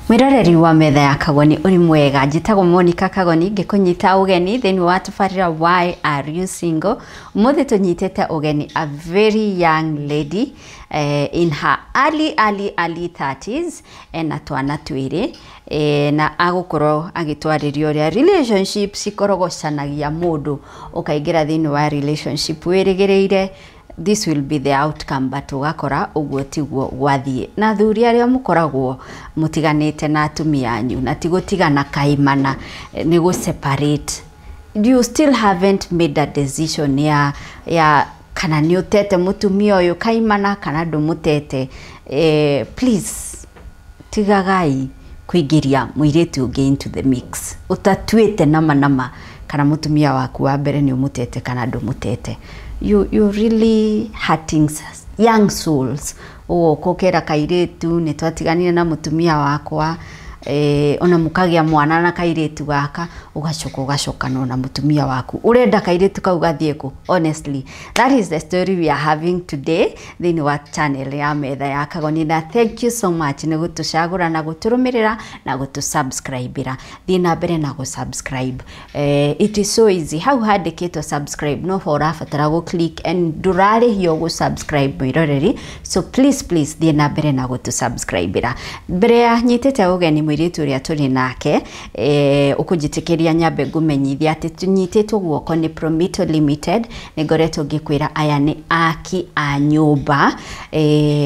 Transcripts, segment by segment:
Mwiroreri wa metha ya Kagoni uri mwega njitagwo Monica Kagoni ngikunyita ugeni thini wa tufarira Why Are You Single. Umuthi tunyitete ugeni a very young lady in her early 30s na twana twiri na agukorwo agitwaririo ria relationships ikorogocanagia mundu ukaingira thini wa relationship wirigireire this will be the outcome, but ugakora uguo tiguo gwathie na thuri aria mukoragwo mutiganite na atumia anyu na tigotigana kaimana ni go separate. You still haven't made a decision ya kana ni utete mutumia uyu kaimana kana ndumutete. Please tigagai kuigiria muiretu ungi into the mix. Utatuite nama kana mutumia waku wa mbere ni umutete kana ndumutete. You really hurting young souls. Kokera kairetu ni twatiganire na mutumia wakwa ona mukagia mwana na kairetu gaka ugacokana na mutumia waku urenda kairetu kau gathieko. Honestly, that is the story we are having today then what channel ya metha ya Kagoni. Na thank you so much ni gutucagura na guturumirira na gutusubscribera thina mbere na gusubscribe. It is so easy. How handikitwo subscribe no for afatara go click and durare hiyo go subscribe mwiroreri. So please thina mbere na gutusubscribera mbere ya nyitete ugeni mwiritu ria turi nake ukujitikiria nyambe ngumenyithia ati tunyitetwo guoko ni Promito Limited. Nigoretwo ngikwira aya ni aki a nyumba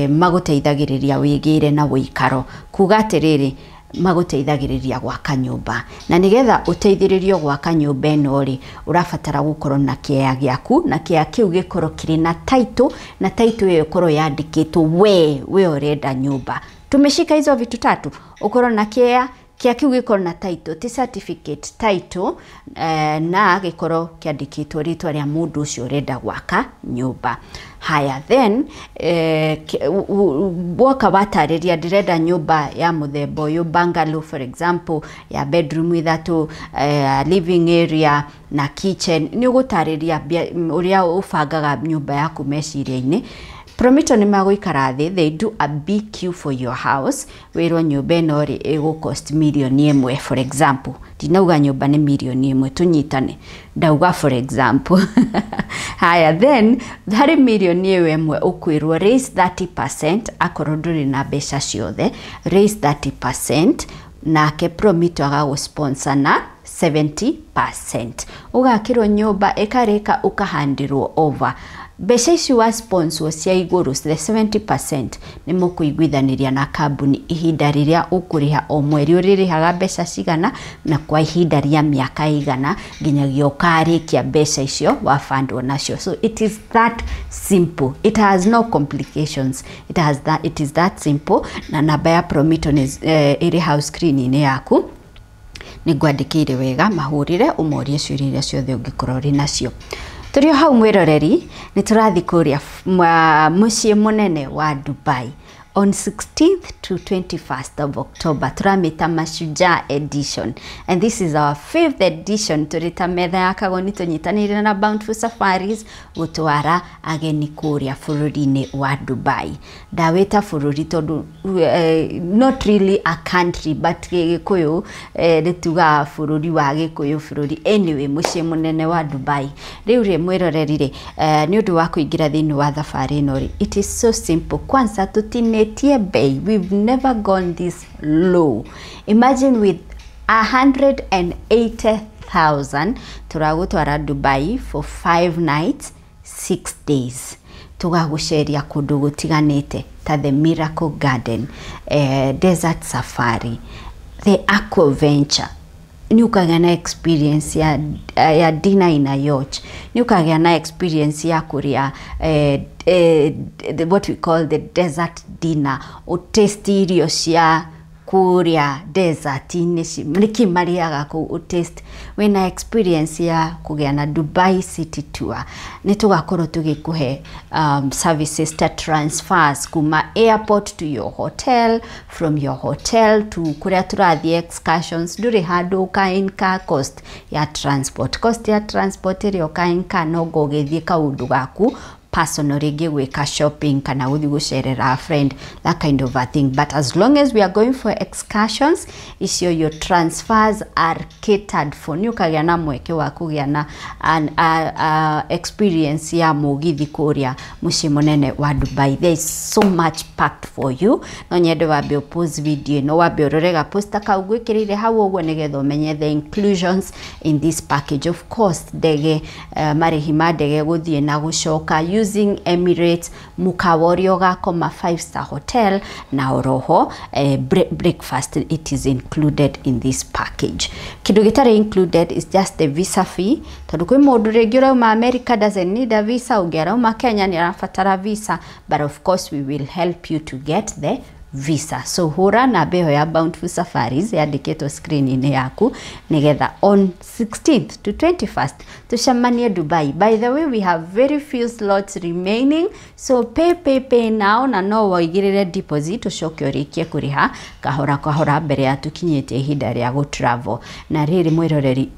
maguteithagiriria wigire na wikaro kuga atiriri maguteithagiriria gwaka nyumba na nigetha uteithiririo gwaka nyumba eno ri urafatara gukorwo na kiea giaku na kiea kiu gikorwo kiri na title na title iyo ikorwo yandikitwo we urenda nyumba. Tumeshika hizo vitu tatu: ukorwo na kiea kiu gikorwo na title ti certificate title na gikorwo kiandikitwo ritwa ria mundu ucio urenda gwaka nyumba. Haya then boka batariria ndirenda nyumba ya muthemba uyu bungalow for example ya bedroom ithatu, living area na kitchen. Ni ugutariria uria ubangaga nyumba yaku meciria-ini. Promito ni maguikara thi, they do a BQ for your house. Wiro nyumba eno ri ego cost $1,000,000 for example. Dinauga nyumba ni $1,000,000 tunyitane. Ndauga for example. Haya then hari $1,000,000 ukwirwo raise 30% akorwo nduri na mbeca ciothe. Raise 30% nake Promito agago sponsor na 70%. Ugakirwo nyumba ikareka ukahandirwo over. Mbeca ici wa sponsor cia iguru the 70% ni mukuiguithaniria na kambuni ihinda riria ukuriha o mweri uririhaga mbeca cigana na kwa ihinda ria miaka igana nginyagia ukarikia mbeca icio wafandwo nacio. So it is that simple. It has no complications. It is that simple. Na namba ya Promito ni iri house screen ni yaku ni gwandikire wega mahurire umorie ciuria ciothe ungikorwo ri nacio. Turio hau mwiroreri ni turathi kuria mucii munene wa Dubai on 16th to 21st of October. Turamita Mashujaa edition and this is our 5th edition. Turita metha ya Kagoni tunyitanire na Bountiful Safaris gutwara ageni kuria bururi-ini wa Dubai. Ndawita bururi tondu not really a country but Gikuyu rituga bururi wa Gikuyu bururi. Anyway mucii munene wa Dubai. Riu ri mwiroreri ni undu wa kuingira thini wa thabari ino ri it is so simple. Kwanza tutine bay. We've never gone this low. Imagine with 180,000 turagutwara Dubai for 5 nights 6 days. Tugagusheria kundu gutiganite ta the Miracle Garden, Desert Safari, the Aqua Venture, ni ukagĩa na experience ya dinner in a yacht, ni ukagĩa na experience ya kuria what we call the desert dinner, o taste irio cia kuria desert niki mariaga ku taste wena experience ya kugĩa na Dubai City Tour. Ni tugakorwo tugikuhe services ta transfers kuma airport to your hotel, from your hotel to kuria turathie excursions. Nduri handu ukainka cost ya transport ĩrĩa ukainka no gũgĩthie kaundu gaku personal rĩngĩ gwĩka shopping kana gũthiĩ gũcerera a friend, that kind of a thing. But as long as we are going for excursions, icio your transfers are catered for. Ni ukagĩa na mweke wa kũgĩa na experience ya mũgithi kũrĩa mũciĩ mũnene wa Dubai. There is so much packed for you. No nyende wambe pause video no wambe ũrorega poster kau gwĩkĩrĩire hau ũguo nĩgetha ũmenye the inclusions in this package. Of course ndege marĩhi ma ndege gũthiĩ na gũcoka using Emirates, mukaworio gakoma 5-star hotel na oroho breakfast, it is included in this package. Kindu gitari included is just the visa fee. Tondu kwi mundu ringi urauma America doesn't need a visa, ungerauma Kenya ni arafatara visa, but of course we will help you to get the visa. So hura na beho ya Bountiful Safaris yandiketwo screen-inĩ yaku nigetha on 16th to 21st tucemanie Dubai. By the way, we have very few slots remaining, so pay now na no waigirire deposit ucoke urikie kuriha kahora mbere ya tukinyete ihinda rĩa go travel. Na riri mwiroreri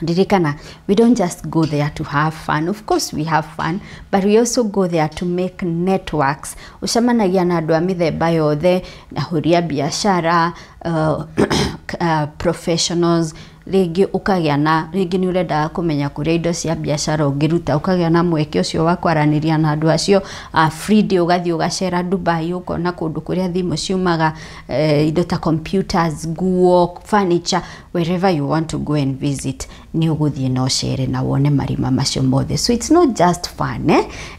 Dirikana, we don't just go there to have fun. Of course we have fun, but we also go there to make networks. Ucemanagia na andũ a mĩthemba yothe, na huria biashara, professionals, rĩngĩ ukagĩa na rĩngĩ ni urenda kumenya kuria indo cia biashara ungiruta, ukagĩa na mweke ucio wa kwaranĩria na andũ acio. Friday ugathii ugacera Dubai, ukona kundu kuria thimu ciumaga, indo ta computers, nguo, furniture, wherever you want to go and visit, ni uguthii no share na wone marima macio mothe. So it's not just fun,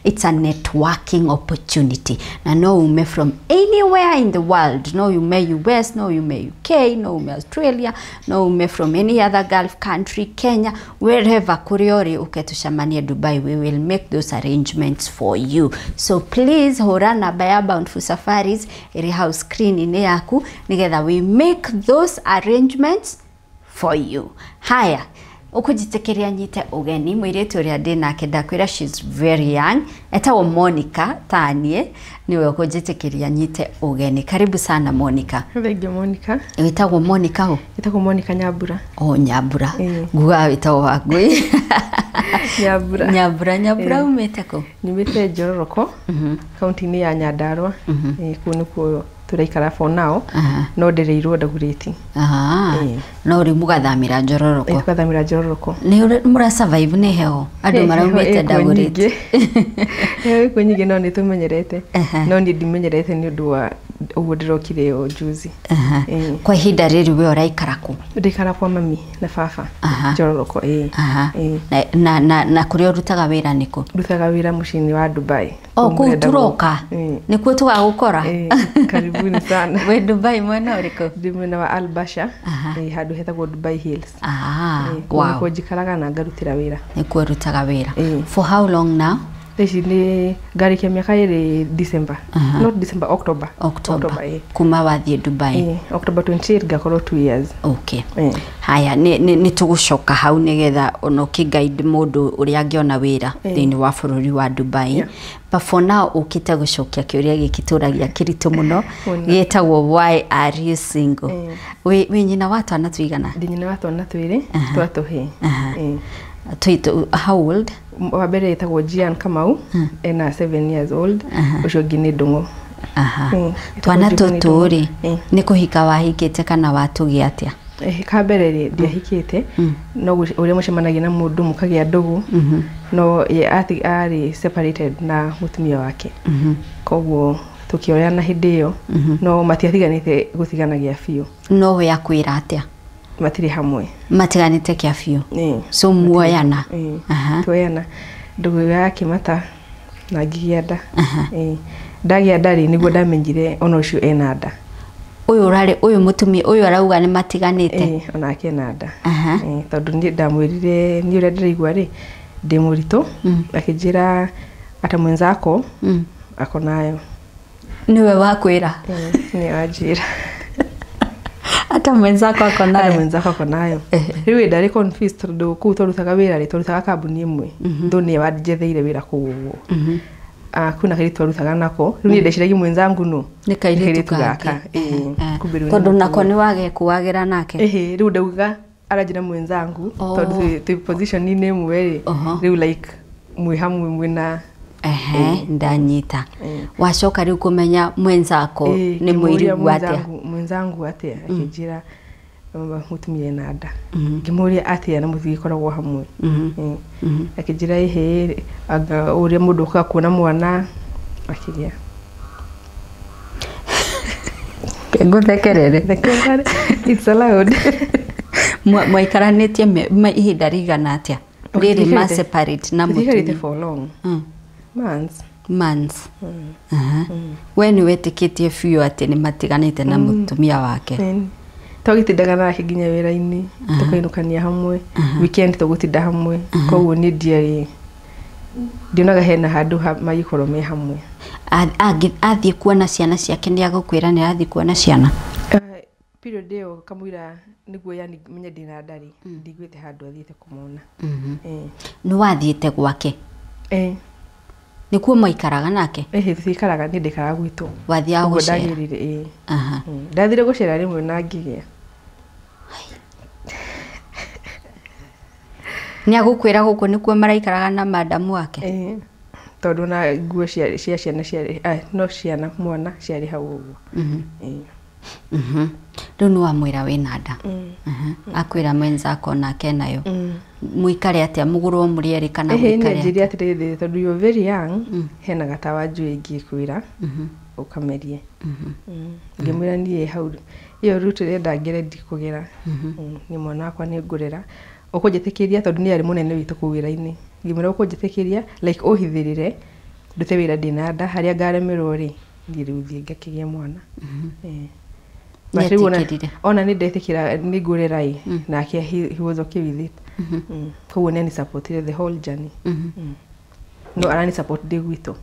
it's a networking opportunity. Na no ume from anywhere in the world, no ume US, no ume UK, no ume Australia, no ume from any other Gulf country, Kenya, wherever kuriori uketushamania Dubai, we will make those arrangements for you. So please hora namba ya Bountiful Safaris iri house screen ine yaku nigetha we make those arrangements for you. Haya, ukujitekeria nyite ugeni mwiritu uria ndinake ndakwira she's very young, etagwo Monica tanie niwe ukujitekeria nyite ugeni. Karibu sana Monica. Thank you Monica. Witagwo Monica ho? Witagwo Monica Nyambura. Oh, Nyambura. Nguga witagwo Wangui. Nyambura umete ko? Nimete Njororoko. County-inĩ ya Nyandarua. Kuo nikuo turaikara for now. No ndereirwo Dagoretti. No uri mugathamira Njororoko? Mugathamira Njororoko. Ni mura survive ni heo andu maraumite Dagoretti? Ko nyingi no nitumenyerete. No ni ndimenyerete ni undu wa uguo ndirokire o juzi. Kwa ihinda riri we uraikara ku? Ndikara kwa mami na baba Njororoko. Na kuria urutaga wira niko? Rutaga wira muciĩ-inĩ wa Dubai. Ku turoka nikuo tugagukora? Karibuni sana. We Dubai mwena uriko? Ndi mwena wa Al Basha, handu hetagwo Dubai Hills. Wow. Nikuo njikaraga na ngarutira wira. Nikuo rutaga wira. For how long now? Ici ni ngarikia miaka iri December. Not December, October. Kuma wathie Dubai. October 28 ngakorwo 2 years. Okay. Haya ni tugucoka hau nigetha ono guide mundu uria angiona wira thiini wa bururi wa Dubai. But for now ukite gucokia kiuria gikituragia kiritu muno gitagwo why are you single? We nyina watu ana tuigana? Ndi nyina watu ana twiri twatuhe. How old? Wabere etagwo Gian Kamau, ena 7 years old. Ucio ngini Ndungu. Twana tuturi ni kuhika wahikite kana watugia atia? Kambere ndiahikite no uria mucemanagia na mundu mukagia ndugu no ye ari separated na mutumia wake. Koguo tukioyana hindi iyo no matiathiganite guthiganagia biu. No we akwira atia? Matiri hamwe. Matiganite kia biu. So muoyana. Tuoyana ndugu yake mata na ngienda. Ndagia ndari niguo ndamenyire ono ucio ena nda. uyu mutumia uyu arauga ni matiganite onake na nda tondu ni ndamwirire ni ure ndiraigua ri ndi murito akijira ata mwenzako ako nayo niwe wakwira ni ajira ata mwenzako ako nayo riwe ndari confused tondu ku torutaga wira ri torutaga kambuni imwe ndoni wanjetheire wira kuguo kuna kiri torutaga nako ni ndeciragia mwenzangu no ni kairitu gaka tondu nako ni wage kuwagira nake riu ndauga arajira mwenzangu tondu tu position ni imwe riu like mwi hamwe mwina ndanyita wacoka riu kumenya mwenzako ni mwirigu atia mwenzangu atia akijira mutumire na nda ngimuria atia na muthigi koragwo hamwe akijira anga uria mundu ka kuona mwana akiria nguthekerere it's allowed mwaikaranĩtie ihinda rigana atia riri ma separate na mutumia for long months we ni wetikitie biũ atĩ ni matiganĩte na mutumia wake twagitindaga nake nginya wira-ini tukainukania hamwe weekend tugutinda hamwe koguo ni ndionaga hena handu magikorwo me hamwe athie kuona ciana ciake ni agukwira ni athie kuona ciana period ĩyo kamwira niguo yani menye ndina ndari ndigwite handu athiete kumona ni wathiete gwake nikuo maikaraga nake thikaraga ni ndikaraga gwitu wathia gucera ndagirire ndathire gucera rimwe na ngigia ni agukwira guku nikuo maraikaraga na madamu wake tondu na nguo cia ciana ciari no ciana mwana ciari hau uguo riu ni wamwira wina nda akwira mwenzako nake nayo muikare atia mugurwo murieri kana muikare njiri atire tondu you very young hena gatawa njui ingikwira ukamerie ngimwira nie hau iyo route renda ngere ndikugera ni mwana wakwa ni ngurira ukunjitikiria tondu ni ari munene witu kuwira-ini ngimwira ukunjitikiria like uhithirire ndute wira ndina nda haria ngaremerwo ri ngiriuthie ngakigia mwana ona ni ndetikira ni ngurira nake he was okay with it koguo ni supported the whole journey no arani support ndi gwitu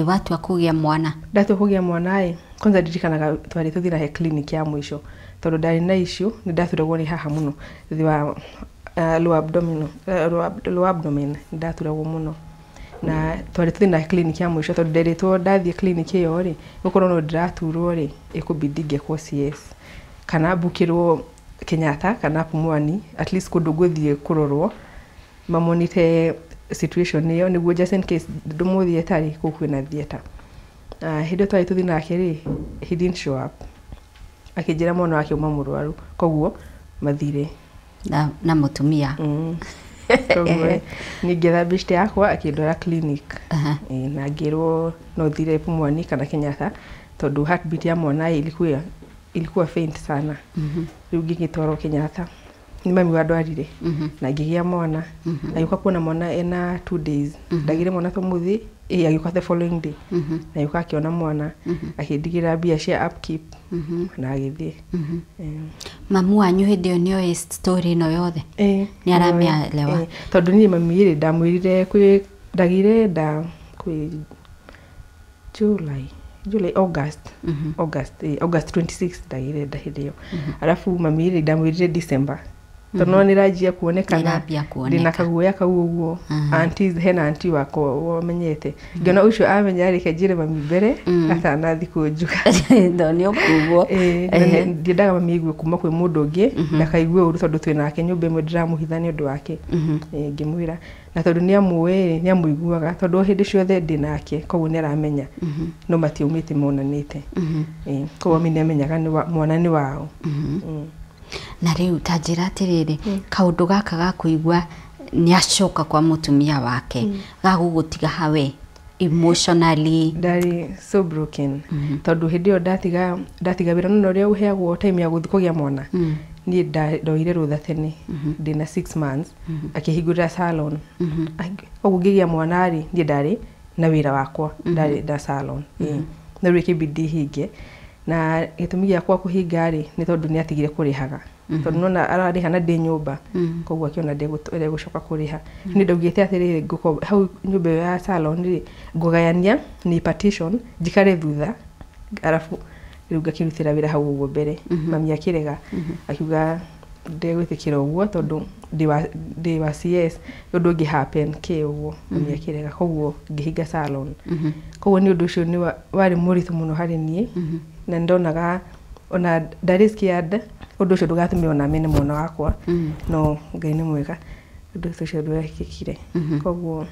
watu akugia mwana ndatua kugia mwana kwanza ndirikanaga twari tuthira he clinic ya mwisho tondu ndari na issue ni ndaturagwo ni haha muno thi wa low abdomen ndaturagwo muno na twari tuthina clinic ya mwisho tondu nderitwo ndathie clinic iyo ri gukorwo no ndiraturwo ri ikubidi ngekwo CS kana bukirwo Kenyatta kana Pumwani at least kundu guthie kurorwo mamonite situation iyo niguo just in case ndumuthie tari kukwina theater hindo twari tuthina akiri he didn't show up akijira mwana wake uma murwaru koguo mathire na mutumia koguo ningetha bishte yakwa akindora clinic na ngirwo no thire Pumwani kana Kenyatta tondu heartbeat ya mwana ilikuwa faint sana riu ngigitwaro Kenyatta ni mami wa ndwarire na ngigia mwana ayuka kuona mwana ena 2 days ndagire mwana tumuthi ayuka the following day na ayuka akiona mwana akindigira bia cia upkeep na agithie mamu wanyu hindi nio story no yothe ni aramialewa tondu ni mami ri ndamwirire kwi ndagire nda kwi August 26 ndagire nda hindi yo alafu mami ri ndamwirire December tondu ni rajia kuonekana ndina kaguoya kau uguo aunties hena auntie wako wamenyete ngona ucio amenya ri kejire mami mbere atana thiku njuka ndonio kuguo ndiendaga mami igwe kuma kwi mundu ungi ndakaigwe uru tondu twina nyumba imwe ndiramuhithania undu wake ngimwira na tondu ni amwe ni amuiguaga tondu hindi ciothe ndinake koguo ni aramenya no matiumite monanite koguo mimi amenyaga ni mwana ni wao na riu tajira atiriri kaundu gaka ga kuigwa ni acoka kwa mutumia wake gagugutiga hawe emotionally ndari so broken tondu hindi yo ndatiga wira no ria uheagwo time ya guthi kugia mwana ni ndoire rutha tene ndina 6 months akihingurira salon ogugigia mwana ri ni ndari na wira wakwa ndari da salon na riki bidi hinge na gitumi giakwa kuhinga ri ni tondu ni atigire kurihaga tondu nona arariha na ndi nyumba koguo akiona ndegutore gucoka kuriha ni ndaugite atiriri nguko hau nyumba ya salon ri ngugayania ni partition jikare thutha arafu riu ngakirutira wira hau uguo mbere mami akirega akiuga ndegwitikira uguo tondu ndi wa CS undu ngi happen ke uguo mami akirega koguo ngihinga salon koguo ni undu ucio ni wari muritu muno hari nie na ndonaga ona ndariskiad undu ucio ndugatumi ona mene mwana wakwa no Ngai ni mwega undu ucio ndwekikire koguo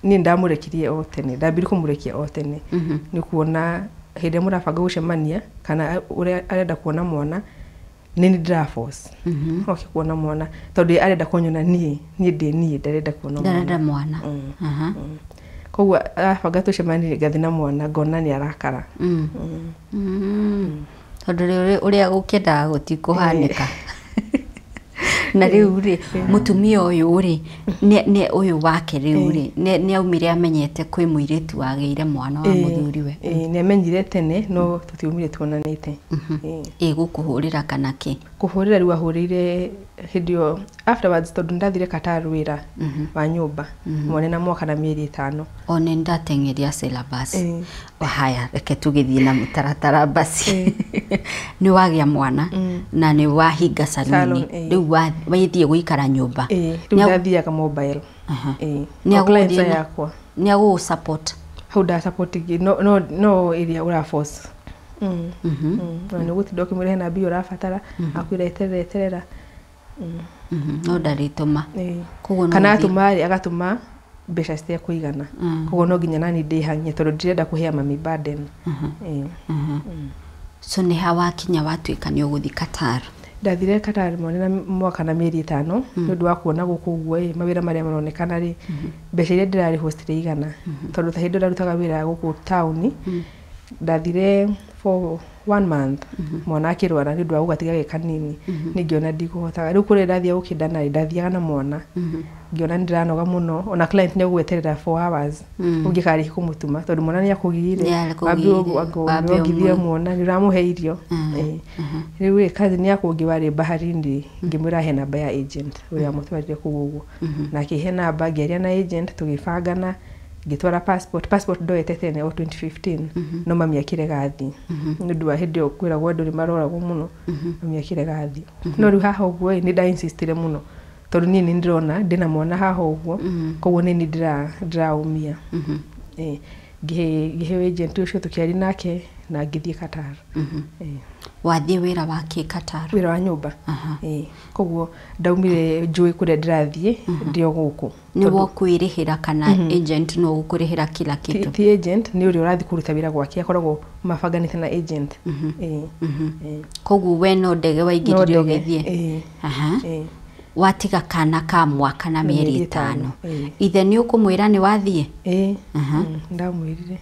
ni ndamurekirie o tene ndambiri kumurekia o tene ni kuona hinde murabanga gucemania kana uria arenda kuona mwana ni ndira force okay kuona mwana tondu arenda kunyona nie ndarenda kuona mwana koguo abanga tucemania ngathi na mwana ngona ni arakara tondu uria gukendaga gutikuhanika na riu ri mutumia uyu ri ni uyu wake riu ri ni aumire amenyete kwi muiritu wageire mwana wa muthuriwe ni amenyire tene no tutiumire tuonanite gukuhurira kana ki kuhurira riu ahurire hindio afterwards tondu ndathire Qatar wira wa nyumba mwana na mwaka na mieri 5 one ndatengeria syllabus haya reke tugithie na mutaratara basi ni wagia mwana na ni wahinga saloni riu waithie guikara nyumba riu ndathiaga mobile ni agudie yakwa ni agu support how da support no area ura force ni gutinda ukimure na bio rafatara akwira eterera no ndarituma koguo kana atumari agatuma mbeca cia kuigana koguo no nginya nani ndihanye tondu ndirenda kuhea mami burden so ni hawa kinya watuika ni uguthi Qatar ndathire Qatar mwana mwaka na mieri 5 ndu wa kuona guku guo mawira maria maronekana ri mbeca iria ndirari hostire igana tondu ta hindu ndarutaga wira guku town ndathire for 1 month mwana akirwara ndu wa gugatiga gekanini ningiona ndikuhotaga riu kure ndathia ukindana ndathiaga na mwana ngiona ndiranoga muno ona client ni gweterera 4 hours ungikari kumutuma tondu mwana ni akugire ngithie mwana ni ramuhe irio riu kazi ni akungi wari baharindi ngimura he namba ya agent uria mutwarire kugugu na akihe namba ngeria na agent tugibangana ngitwara passport ndoete tene o 2015 no mami akire gathi ndu wa hindi okwira gwandu rimarora muno mami akire gathi no ru haha uguo ni nda insistire muno tondu ni ndirona ndina mwana haha uguo koguo ni ndiraumia gihe agent ucio tukiari nake na ngithie Qatar wathie wira wa ki Qatar wira wa nyumba koguo ndaumire njui kuria ndirathie ndio guku ni wo kwirihira kana agent no gukurihira kila kitu ti agent ni uri urathi kuruta wira gwake akoragwo mabanganite na agent koguo we no ndege waingirire ugithie watiga kana ka mwaka na mieri 5 ithe ni ukumwira ni wathie ndamwirire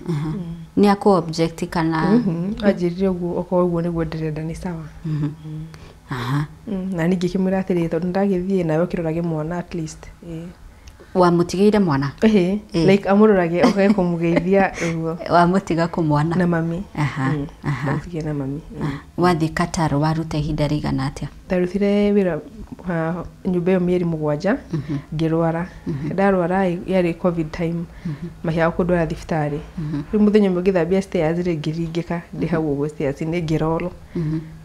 ni aku object kana ajirire uguo okoguo niguo ndirenda ni sawa na ningi kimwira atiri tondu ndagithie nayo kirorage mwana at least wa mutigeire mwana like amurorage okay kumugeithia uguo wa mutiga ku mwana na mami mutige na mami wathi Qatar warute ihinda rigana atia ndarutire wira nyumba mieri 7 ngirwara ndarwara yari covid time mahia kundwara thibitari riu muthenya ngithambia stairs ngiringika ndi hau uguo stairs ni ngirolo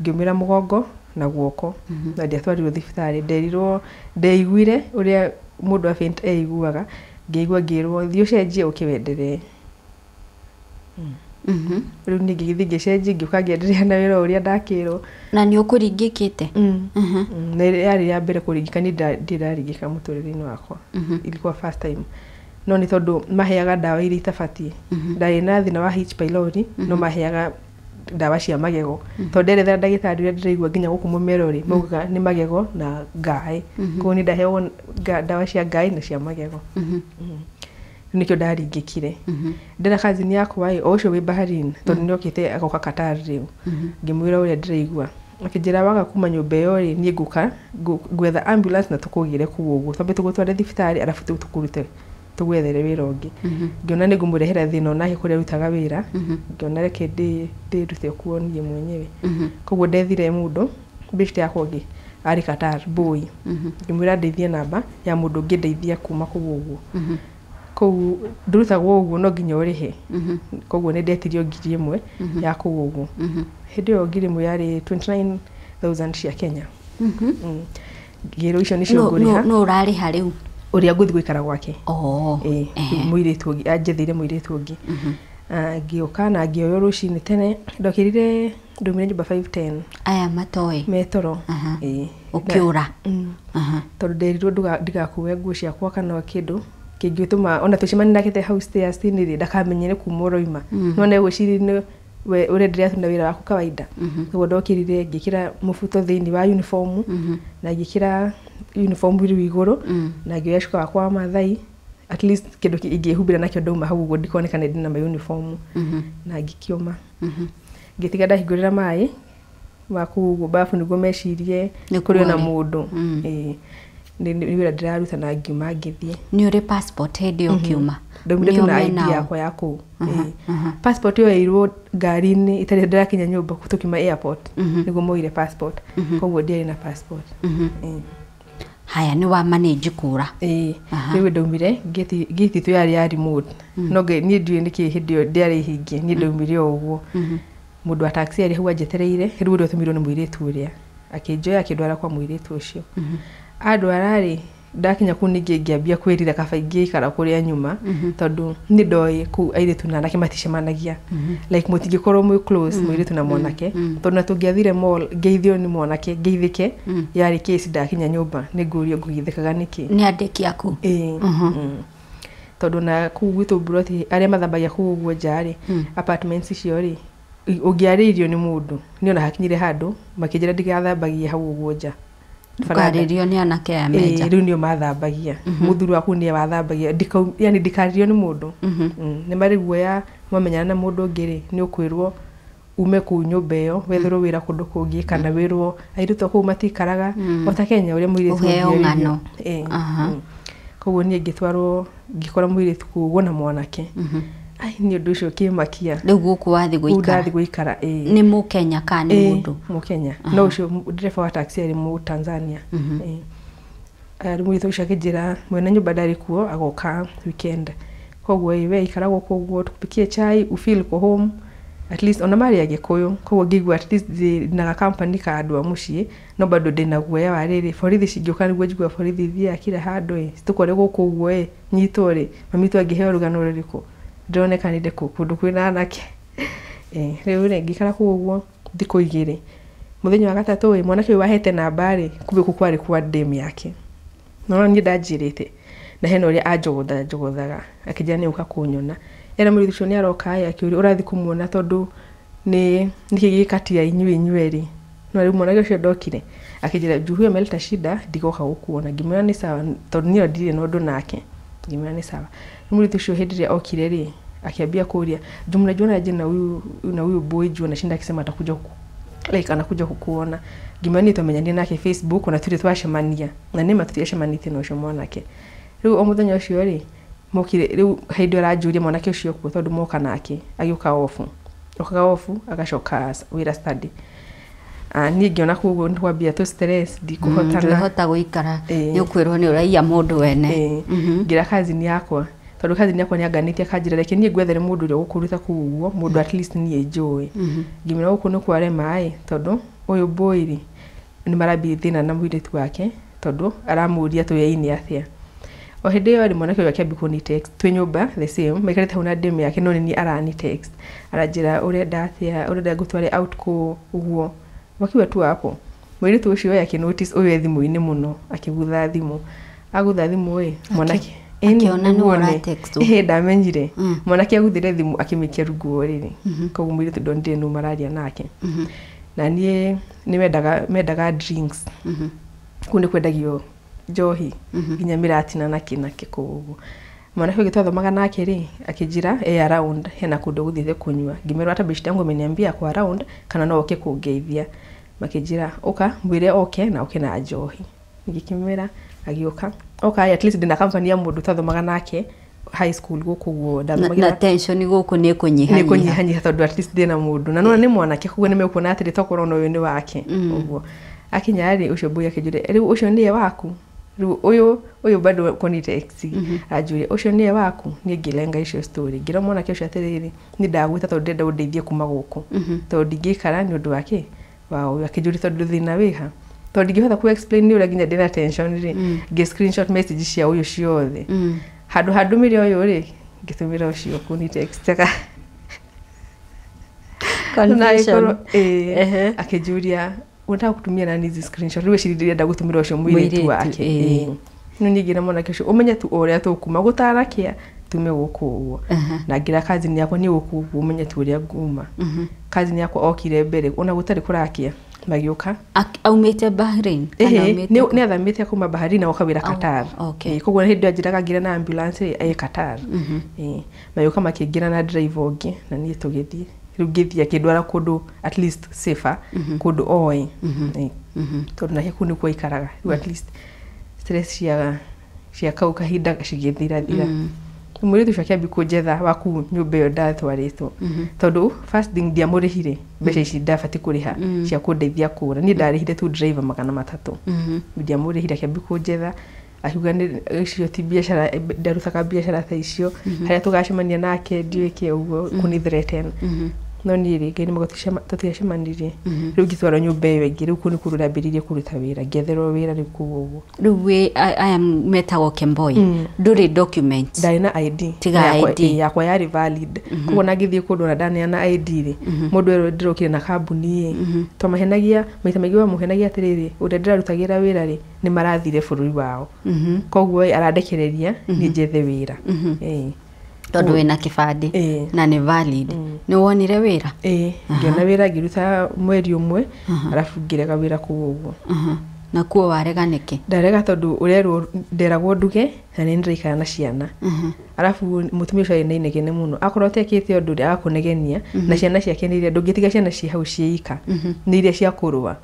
ngiumira mugongo na guoko na ndiatwarirwo thibitari nderirwo ndeiguire uria mundu afint eiguaga ngeigua ngirwo thio cenjie ukiwenderee riu ningi githige cenjie ngiuka ngienderea na wira uria ndakirwo na ni ukuringikite na yari ya mbere kuringika ni ndirarigika muturire-ini wakwa ilikuwa first time no ni tondu maheaga dawa iria itabatie ndari na thina wa H pylori no maheaga dawa cia magego tondu nderethera ndagitari uria ndiraigua nginya guku mumerori mauga ni magego na ngai ko ni ndaheo dawa cia ngai na cia magego nikyo ndaringikire ndena kazi ni yakwa o ucio wi baharini tondu ni okite agoka Qatar riu ngimwira uria ndiraigua akijira waga kuma nyumba iyo ri ni nguka gwetha ambulance na tukugire kugugu tondu tugutware thibitari arafu tukurute tugwethere wĩra ũngĩ ngiona nĩ ngũmũrehera thĩna onake kũrĩa arutaga wĩra ngiona reke ndĩrute kuo niĩ mwenyewe koguo ndethire mũndũ best yakwa ũngĩ ari Qatar boy ngĩmwĩra ndeithie namba ya mũndũ ũngĩ ndeithia kuma kũu ũguo koguo ndurutagwo ũguo no nginya ũrĩhe koguo nĩ ndetirio 1,000 ya kũu ũguo hĩndĩ ĩyo 1,000 yarĩ 29,000 cia Kenya ngĩrwo icio nĩcio ngũrĩha no ũrarĩha rĩu ũrĩa ngũthiĩ gũikara gwake mũirĩtu ũngĩ anjetheire mũirĩtu ũngĩ ngĩoka na ngĩoyo rũcinĩ tene ndokĩrire ndumire nyũmba 5:10 aya matoe metoro ũkĩũra tondũ nderirwo ndigakue nguo ciakwa kana kĩndũ kĩngĩtũma ona tũcemani nakĩte house stairs nĩ ndakamenyere kuma ũroima no nĩ gwĩciria we ũrenderea tuna wĩra waku kawaida koguo ndokĩrire ngĩkĩra mũbuto thĩinĩ wa uniform na ngĩkĩra uniform iru igũrũ na ngĩoya cuka wakwa wa Maathai at least kĩndũ ingĩhumbĩra nakĩo ndauma hau ũguo ndikonekane ndina ma uniform na ngĩkĩoma ngĩtiga ndahingũrĩra maĩ maku bafu nĩguo mecirie kũrĩ na mũndũ nĩ wĩra ndĩraruta na ngiuma ngĩthiĩ nĩ ũrĩ passport hĩndĩ ũkiuma ndaumire tuna ID yakwa ya kũu passport ĩyo ĩirwo ngari-inĩ itarĩ ndĩrakinya nyũmba tũkiuma airport nĩguo moire passport koguo ndiarĩ na passport haya nĩ wa manage kũra rĩu ndaumire gate tu yarĩ remote no niĩ ndiũĩ nĩkĩ hĩndĩ ĩyo ndiarĩ hingi niĩ ndaumire o ũguo mũndũ wa taxi arĩ hau anjetereire rĩu ũrĩa ũtũmirwo nĩ mũirĩtu ũrĩa akĩnjoya akĩndwara kwa mũirĩtu ũcio andwara rĩ ndakinya kũu ningĩ ngĩambia kwĩrira kaba ingĩikara kũrĩa nyuma tondũ nĩ ndoĩ kũu airĩtu na anake maticemanagia like mũtingĩkorwo mwĩ close mũirĩtu na mwanake tondũ na tũngĩathire mall ngeithio nĩ mwanake ngeithĩke yarĩ case ndakinya nyũmba nĩ ngũrio ngũgithĩkaga nĩkĩ nĩ andĩki aku tondũ na kũu gwitũ Buroti arĩa mathambagia kũu ũguo nja rĩ apartments icio rĩ ũngĩarĩirio nĩ mũndũ nĩ ona hakinyire handũ makĩnjĩra ndigathambagia hau ũguo nja Ndikaririo nĩ anake aya menja rĩu nĩo mathambagia mũthuri waku nĩ wathambagia yani ndikaririo nĩ mũndũ nĩ marĩ guoya mwamenyana na mũndũ ũngĩ rĩ nĩ ũkwĩrwo ume kũu nyũmba ĩyo wetherwo wĩra kũndũ kũngĩ kana wĩrwo airĩtu kũu matikaraga ota Kenya ũrĩa mũirĩtu ng'ano koguo niĩ ngĩtwarwo ngĩkora mũirĩtu kũu na mwanake nĩ ũndũ ũcio kĩmakia rĩu gũkũ wathi gũikara nĩ Mũkenya kana nĩ mũndũ Mũkenya no ũcio ndereba wa taxi arĩ Mũtanzania mũirĩtu ũcio akĩnjĩra mwene nyũmba ndarĩ kuo agoka weekend koguo we ikara gũkũ ũguo tukupikie chai ufeel ko home at least ona mari Agĩkũyũ koguo ngĩigua at least na company ka andũ a mũciĩ no bado ndĩna guoya wa rĩrĩ borithi cingĩũka nĩguo njigua borithi thia kira handũ tukore gũkũ ũguo nyitwo rĩ mami tu angĩheo rũgano rũrĩkũ ndĩronekanire kũndũ kwĩna anake rĩu rĩ ngĩikara kũu ũguo thikũ 2 mũthenya wa gatatũ mwanake ũyũ wahete namba rĩ kumbe kwarĩ kwa dem yake no niĩ ndanjĩrĩte na hena ũrĩa anjogothaga akĩnjĩra nĩ ũka kũnyona era mũirĩtu ũcio nĩ aroka akĩũria ũrathi kũmuona tondũ nĩ gĩkatia inyuĩ rĩ no rĩu mwanake ũcio ndokire akĩnjĩra juhu ameleta shida ndigoka gũkuona ngĩmwĩra nĩ sawa tondũ niĩ ndirĩ na ũndũ nake ngĩmwĩra nĩ sawa mũirĩtu ũcio hĩndĩ ĩrĩa okire rĩ akiambia kuria jumla jona je na huyu boy juu anashinda akisema atakuja like anakuja kukuona ngimani tumenyania nake Facebook na tuli twashemania na nima tutiyashemanite no ucio mwanake riu omuthenya ucio ri mokire riu haidio rajuria mwanake ucio ku tondu moka nake agiuka ofu agacoka wira study ni ngiona kuguo ntwambia to stress ndikuhota guikara ni ukwirwo ni uraia mundu wene ngira kazi ni yakwa tondu kazi ni yakwa ni anganitie kanjira reke ni gwethere mundu uria gukuruta kuguo mundu at least ni enjoy ngimira guku no kware mai tondu uyu boy ri ni marabi thina na muiritu wake tondu aramuria tuyaini atia o hindi yo ri mwanake wake abiku ni text twi nyumba the same maikarite huna dem yake no ni arani text arajira urenda atia urenda gutware out ku uguo wakiwa tu hapo muiritu ucio yake notice uyu thimu-ini muno akigutha thimu agutha thimu mwanake akiona ni ora text ndamenyire mwanake aguthire thimu akimikia runguo riri koguo muiritu ndonire no mararia nake na nie ni mendaga drinks kune kwendagio njohi nginya miratina na kinake koguo mwanake gitwathomaga nake ri akijira around hena kundu guthithe kunywa ngimero hata bishti yangu ameniambia kwa around kana no oke kungeithia makijira oka mwire oke na oke na njohi ngikimera agioka okay at least ndina company ya mundu twathomaga nake high school gukuguo na tension guku ni kunyihanyiha tondu at least ndina mundu na nona ni mwanake kuguo nimekuona atiri tokoro no ni wake uguo akinya ri ucio boy akijure riu ucio nie waku riu uyu bado konite ex ajure ucio nie waku ni ngilenga icio story ngira mwanake ucio atiriri ni ndagwita tondu ndenda undeithie kuma guku tondu ndingikara ni undu wake wao akijure tondu thina wiha tondu ngihotha ku explain ni ura ginya ndina tension ri nge screenshot message cia uyu ciothe hadu mire uyu ri ngitumira ucio kunite extaka confusion akijuria unataka kutumia nani hizi screenshot riwe shiriria ndagutumira ucio mwiritu wake no nyigira mona kesho umenya tu oria tukuma gutarakia tume gukuo na ngira kazi ni yako ni gukuo umenya tu oria nguma kazi ni yako okire mbere ona gutari kurakia magioka aumete Bahrain ni athamite kuma Bahrain na okawira Qatar koguo hindi ajiraga ngira na ambulance ai Qatar magioka makingira na driver ungi na ni tugithie riu ngithia kindwara kundu at least safer kundu oi tondu na heku ni kwa ikaraga riu at least stress cia kauka hinda cigithira mwiritu shakia biku jetha waku nyumba yo ndathwaritwo tondu first thing dia murihire mbeca ici ndafati kuriha cia kundeithia kura ni ndarihire tu driver 300 dia murihire kia biku jetha akiuga ni icio ti biashara ndarutaka biashara ta icio haria tugacemania nake ndiwike uguo kuni threaten no ni ringi ni mugotushema tutiyashemanirie riu gitwara nyumba yo ingi riu kuni kurura mbiririe kuruta wira ngetherwo wira riu kuguo riu we I am metago Kemboi nduri documents ndaina ID yakwa yari valid kuguo nagithie kundu na ndani na ID ri mundu ero ndirokire na kambuni to mahenagia maita megi wa muhenagia atiriri uria ndirarutagira wira ri ni marathire bururi wao koguo arandekereria ni njethe wira tondu wina kibandi na ni valid ni wonire wira ngiona wira ngiruta mweri umwe arafu ngirega wira kuguo na kuo wareganike ndarega tondu urerwo nderagwo nduge na ni ndirikana na ciana arafu mutumia ucio ina inegene muno akorote akite undu akunegenia na ciana ciake ni iria ndungitiga ciana ci hau ciika ni iria cia kurwa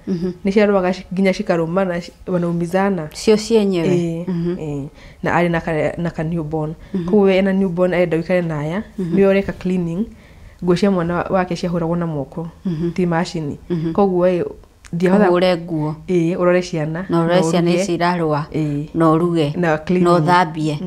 ni ciarwaga nginya cikaruma na wanaumizana cio cienyewe na ari na ka newborn kuwe na newborn aenda wikare naya ni oreka cleaning gocia mwana wake ciahuragwo na moko ti machine koguo ndihoda urenguo urore ciana no urore ciana icirarwa no ruge no thambie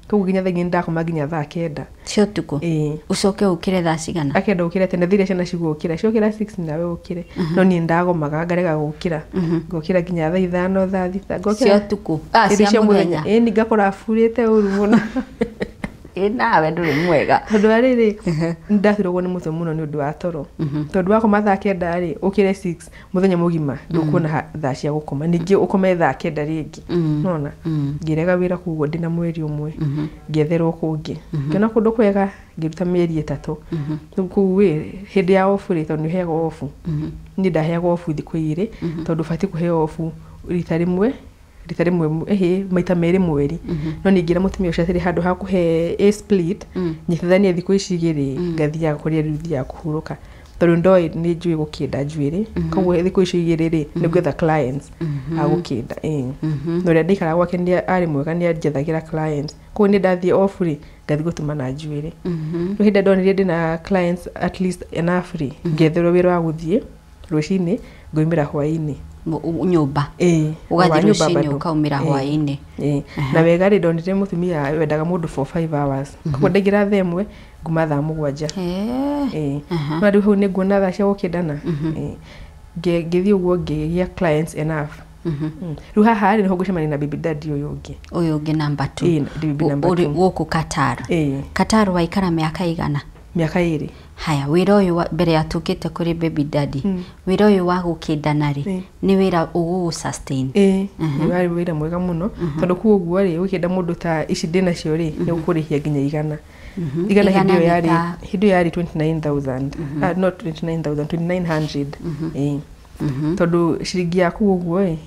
koguo ginya thingi ndakoma ginya thaa 9 cio tuko ucoke ukire thaa cigana akenda ukire tene thire ciana cigukira ciokira 6 nawe ukire no ni ndagomaga ngarega gukira ngokira ginya thaa 5 thaa 6 ngokira cio tuko cia muthenya ni ngakora afurite uru muno nawe nduri mwega tondu ariri ndathirwo ni mutwe muno ni undu wa toro tondu wako mathaa 9 ri ukire 6 muthenya mugima ndukuona thaa cia gukoma ningi ukome thaa 9 ringi nona ngirega wira kuguo ndina mweri umwe ngetherwo kungi ngena kundu kwega ngiruta mieri 3 kuwe hindi ya off ri tondu hego off ni ndahego off thiku iri tondu fati kuheo off rita rimwe maita meri mweri no ningira mutumia ucio atiri handu ha kuhe a split nyithithania thiku ici igiri ngathia kuria ruthia kuhuruka tondu ndoi ni njui gukinda njuiri koguo thiku ici igiri ri ni gwetha clients agukinda no ria ndikara gwake ni ari mwega ni anjethagira clients koguo ni ndathie off ri ngathi gutuma na njuiri no hinda ndonire ndina clients at least enough ri ngetherwo wira wa guthie rucini ngoimira hwaini nyumba ugathi rucini ukaumira hwaini na wega ri ndonire mutumia wendaga mundu for 5 hours koguo ndegira themwe nguma thaa 7 na riu hau ni nguona thaa cia gukindana ngithii uguo ngigia clients enough riu haha ri niho ngucemania na baby daddy uyu ungi number 2 uri guku Qatar Qatar waikara miaka igana miaka 2 haya wira uyu mbere atukite kuri baby daddy wira uyu wa gukindana ri ni wira ugu sustain wari wira mwega muno tondu kuguo ri ukinda mundu ta ici ndina cio ri ni ukurihia nginya igana hindi yari 29000 not 29000 2900 tondu shiringi yaku uguo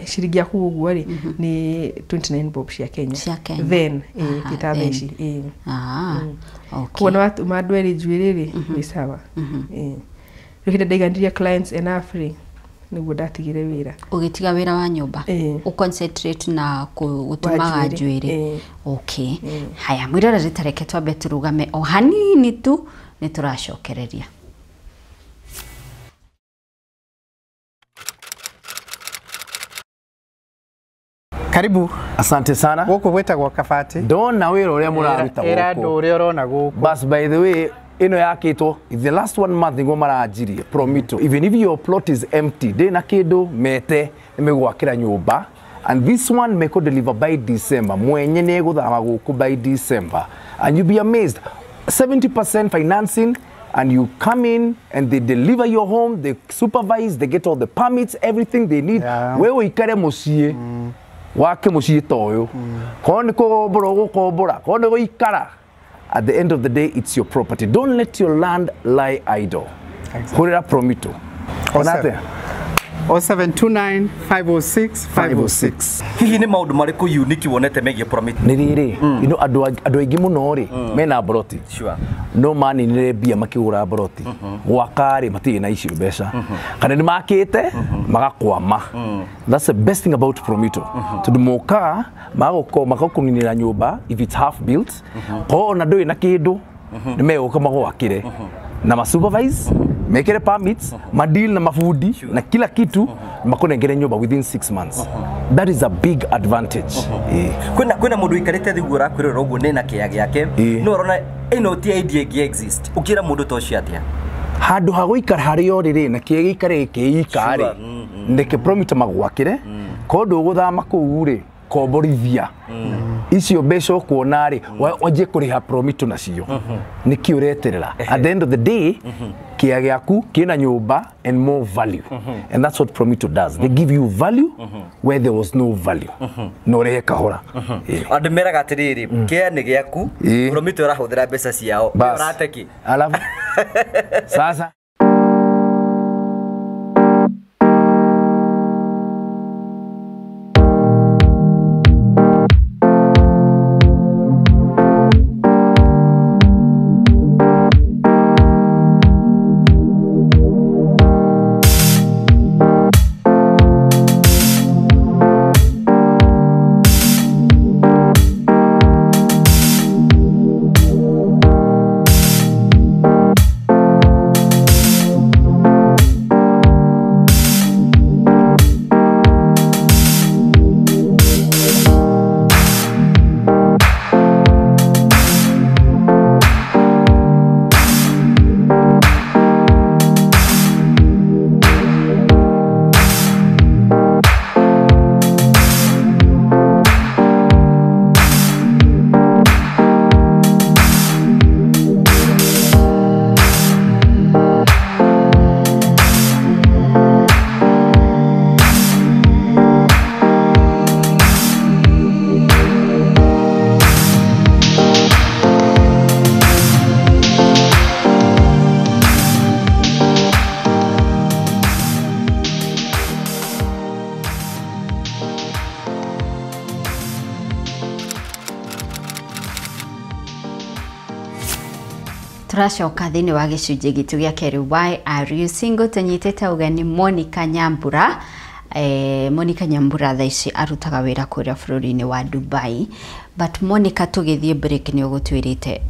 shiringi yaku uguo ri ni 29 bob cia Kenya then kitatha ici okay kuona watu madweri njuiri ri ni sawa hindi ndaigandiria clients enough ri niguo ndatigire wira ugitiga wira wa nyumba u concentrate na gutumaga njuiri okay haya mwirora ritareke twambe turugame o hanini tu nituracokereria Karibu. Asante sana. Guku gwetagwo Kabati. Ndona wira uria muraruta guku. Era ndu uria urona guku. Bas by the way, ino yakitwo the last 1 month ngo marajirie Promito. Even if your plot is empty, de na kindu mete nimegwakira nyumba. And this one may could deliver by December. Mwenye ne guthama guku by December. And you'll be amazed. 70% financing, and you come in and they deliver your home, they supervise, they get all the permits, everything they need. Wewe ikare mucie. Wake mucie toyo. Kone ko boro ko bora. Kone go ikara. At the end of the day, it's your property. Don't let your land lie idle. Horera Promito. Onate. 0729 506 506. Hihi ni maundu mariku unique wonete megie Promito? Ni riri, andu aingi muno ri mena broti. Sure. No mani ni bia makigura broti. Gwakari matiri na icio mbeca. Kana ni makite magakwama. That's the best thing about Promito. Tudumoka magakuninira nyumba if it's half built. Ko na ndoi na kindu ni meguka magwakire. Na ma supervise, mekere permits, madeal na mafundi na kila kitu makonengere nyumba within 6 months. That is a big advantage. Kwena mundu ikarite thigura kwirira uguo nina kiage yake no rona ino ti idea gi exist ukira mundu tocio atia handu ha guikara hari oriri na kiege ikare kiikari ndeke Promito magwakire kondu guthama kuu ri komborithia icio mbeca kuona ri waje kuriha Promito nacio niki ureterera at the end of the day kia giaku kina nyumba and more value and that's what Promito does. They give you value where there was no value no rehe kahora andu meraga atiriri kia ni giaku Promito rahuthira mbeca ciao urateki alafu sasa turacoka thini wa gicunji gitu gia keri why are you single tunyitete ugeni Monica Nyambura Monica Nyambura thaici arutaga wira kuria bururi-ini wa Dubai but Monica tugithie break ni ugutwirite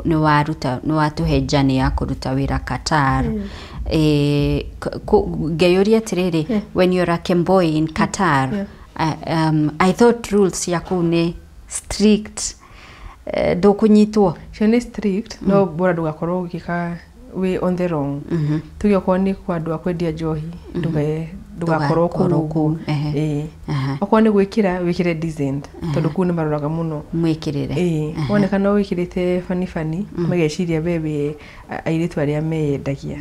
ni watuhe jani ya kuruta wira Qatar ngeyuria atiriri when you're a Kemboy in Qatar I thought rules yaku ni strict do kunyitwo ni strict no bora ndugakorwo gika we on the wrong tugiokorwo ni kwandu akwendia njohi ndugakorwo kurugu okorwo ni gwikira wikire decent tondu kuu ni maroraga muno mwikirire wonekana wikirite fani mageciria bebe airitu aria meyendagia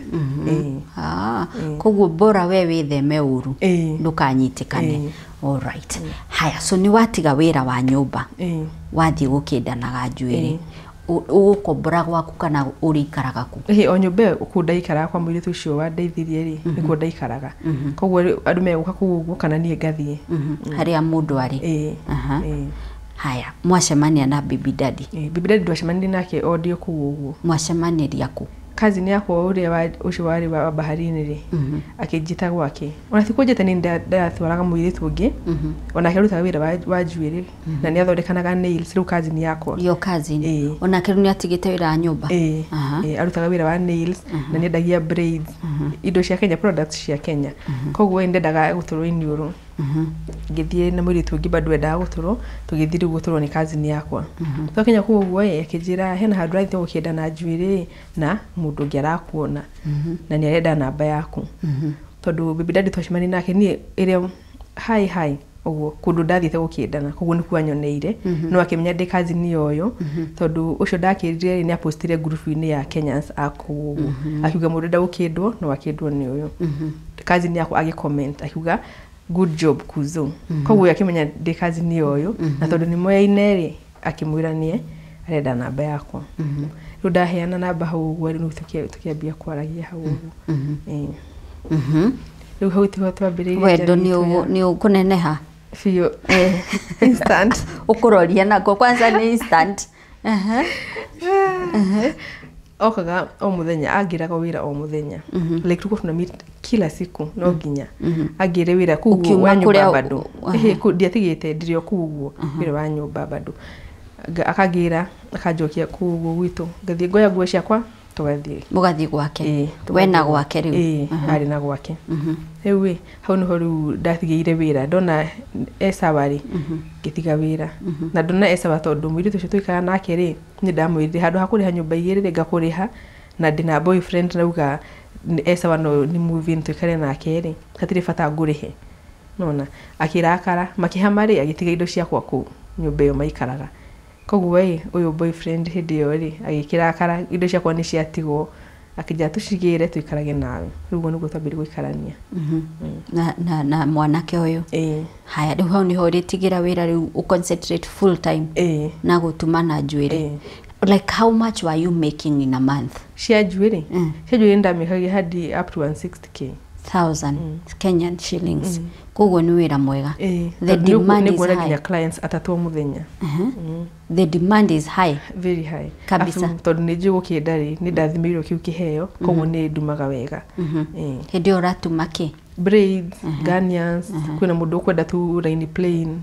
koguo bora we witheme uru ndukanyitikane all right haya so ni watiga wira wa nyumba wathie gukindanaga njuiri ugukombora gwaku kana urikaraga ku o nyumba ku ndaikara kwa mwiritu ucio wa ndeithirie ri nikuo ndaikaraga koguo andu meguka kuguo kana nie ngathie haria mundu ari haya mwacemania na Bibi Daddy Bibi Daddy ndwacemania nake audio kuguo mwacemaniria ku kazi ni yakwa uria ucio wari wa baharini ri akijita gwake ona tikujete ni ndatwaraga muiritu ungi ona kirutaga wira wa njuiri na ni athondekanaga nails riu kazi ni yakwa yo kazi ni ona kiru ni atigite wira nyumba arutaga wira wa nails na ni endagia braids indo cia Kenya products cia Kenya koguo ndendaga guturo iniuru ngithie na muiritu ungi bado endaga guturo tugithiri guturo ni kazi ni yakwa to Kenya koguo akijira hena handu rathi ukienda na njuiri na mundu ngiara kuona na ni arenda namba yaku tondu baby daddy twacemani nake ni iria hai oguo kundu ndathite gukindana koguo ni kwanyoneire no akimenya ndi kazi ni yoyo tondu ucio ndakirire ni apostire group-ini ya Kenyans aku akiuga mundu nda gukindwo no akindwo ni uyo kazi ni yako agi comment akiuga good job kuzo koguo akimenya ndi kazi ni yoyo na tondu ni moyaine ri akimwira nie arenda namba yakwa riu ndaheana namba hau uguo riu tukiambia kwaragia hau riu hau tiho twambiririe wendo ni ukuneneha fio instant ukuroria nako kwanza ni instant okaga o muthenya agiraga wira o muthenya like tuko tuna meet kila siku no ginya agire wira kuguo wa nyumba bado ndiatigite ndirio kuguo wira wa nyumba bado akagira akajokia kuguo gwitu ngathie ngoya nguo ciakwa tugathie mugathie gwake wena gwake riu ari na gwake riu hau no riu ndathigire wira ndona esabari gitiga wira na ndona esaba tondu mwiri tucio tuikaga nake ri ni ndamwirire handu hakuriha nyumba igiri ngakuriha na ndina boyfriend nauga esaba no ni movie tuikare nake ri hatire bata ngurihe nona akirakara makihamari agitiga indo ciakwa ku nyumba yo maikaraga koguo uyu boyfriend hindi yo ri agikirakara indo ciakwa ni ciatigwo akija tucigire tuikarage nawe riu niguo twambire guikarania na mwanake uyu haya riu hau niho ritigira wira riu concentrate full time na gutumana njuiri like how much were you making in a month cia njuiri ndamikagia hadi up to 160k 1000 Kenyan shillings koguo ni wira mwega the demand is high clients atatu muthenya the demand is high very high kabisa tondu ni njugo kindari ni ndathimiirwo kiu kiheo koguo ni ndumaga wega hindi uratuma ki braids Ghanaians kwina mundu kwenda tu line plain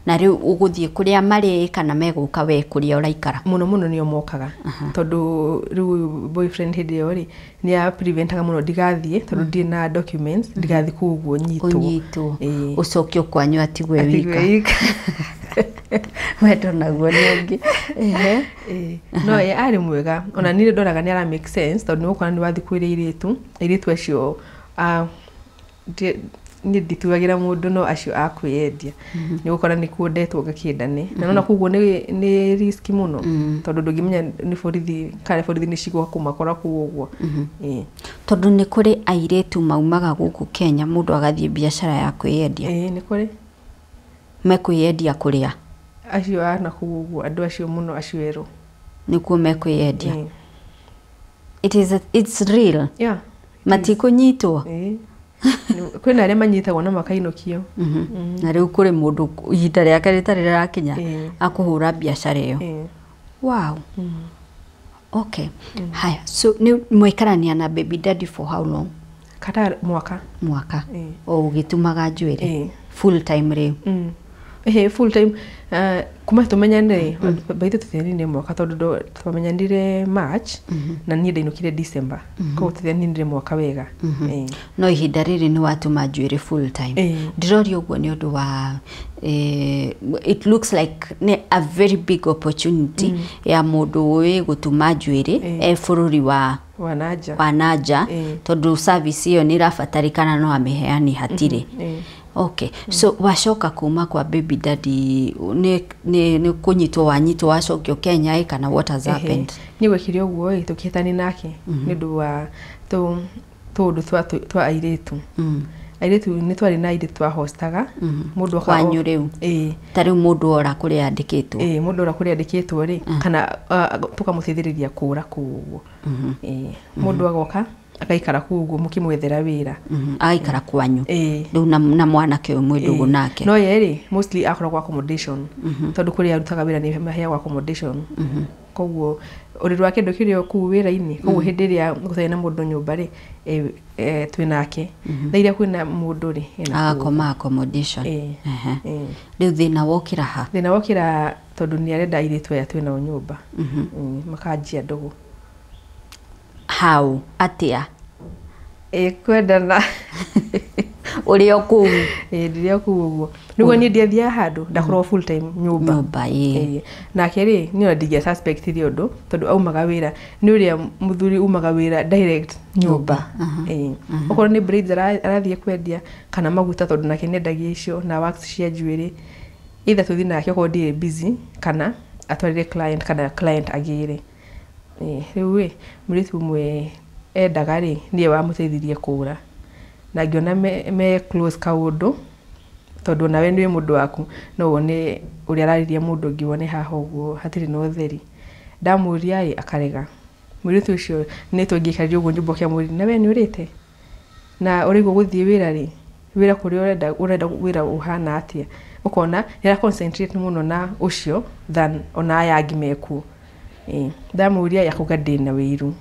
na riu uguthie kuria mari kana meguka we kuria uraikara muno nio mokaga tondu riu boyfriend hindi yo ri ni a preventaga muno ndigathie tondu ndi na documents ndigathie kuguo nyito ucokio kwanyu atigwe wika weto naguo ni ungi no ari mwega ona ni ndoraga ni ara make sense tondu ukona ni wathi kwire iritu acio ni ndituagira mundu no acio akwiendia ni gukora ni kuondetwo gakindane na nona kuguo ni risk muno tondu ndungimenya ni borithi ni cigwa kumakora kuguo tondu ni kuri airetu maumaga guku Kenya mundu agathie biashara ya kwiendia ni kuri mekwiendia kuria acio ana kuguo andu acio muno acio ero nikuo mekwiendia it's real matikunyitwo kwina aria manyitagwo na makainukio na riu kuri mundu ihinda riake ritari rirakinya akuhura biashara iyo wow okay haya so ni mwikarania na baby daddy for how long kata mwaka o ugitumaga njuiri full time riu full time kuma tumenyane baite tuthianire mwaka tondu twamenyanire March na ni ndainukire December ko tuthianire mwaka wega no ihinda riri ni watuma njuiri full time ndirori uguo ni undu wa it looks like a very big opportunity ya mundu uyu gutuma njuiri bururi wa nanja tondu service iyo ni rafatarikana no ameheani hatire okay so washoka kuma kwa baby daddy ni kunyitwo wanyitwo wacokio Kenya kana what has happened ni gwekire uguo tukihitani nake nindu wa tundu twa airetu airetu ni twari na airetu twa hostaga mundu akwanyu riu tari mundu ora kuri andikitwo mundu ora kuri andikitwo ri kana tukamuthithiriria kura kuguo mundu agoka akaikara kuguo mukimwethera wira agaikara kwanyu riu na mwanake umwe ndugu nake no yeri mostly akora kwa accommodation tondu kuri arutaga wira ni mahea kwa accommodation koguo uri rwa kindu kirio ku wira-ini koguo hindi ria gutai na mundu nyumba ri twinake thairia kwina mundu ri agakoma accommodation riu thina wokira ha thina wokira tondu ni arenda iritu aya twina nyumba makanjia ndugu how atia kwendana uri oku ndiria kuguo niguo ni ndiathia handu ndakorwo full time nyumba na keri ni ondigia suspect ri undu tondu aumaga wira ni uria muthuri umaga wira direct nyumba okorwo ni braids arathie kwendia kana maguta tondu nake nendagia icio na wax cia njuiri either tuthi nake okorwo ndi busy kana atwarire client kana client agire riu muritu mwe endaga ri nie wa muteithirie kura na ngiona me close kaundu tondu nawe ni mundu waku no wone uri arariria mundu ngi wone haha uguo hatiri no theri ndamuria akarega muritu ucio ni tungikaria uguo nyumba kia muri nawe ni urite na uri guthie wira ri wira kuri urenda wira uhana atia ukona era concentrate muno na ucio than ona aya angimeku ndamuria yakuga ndina wiru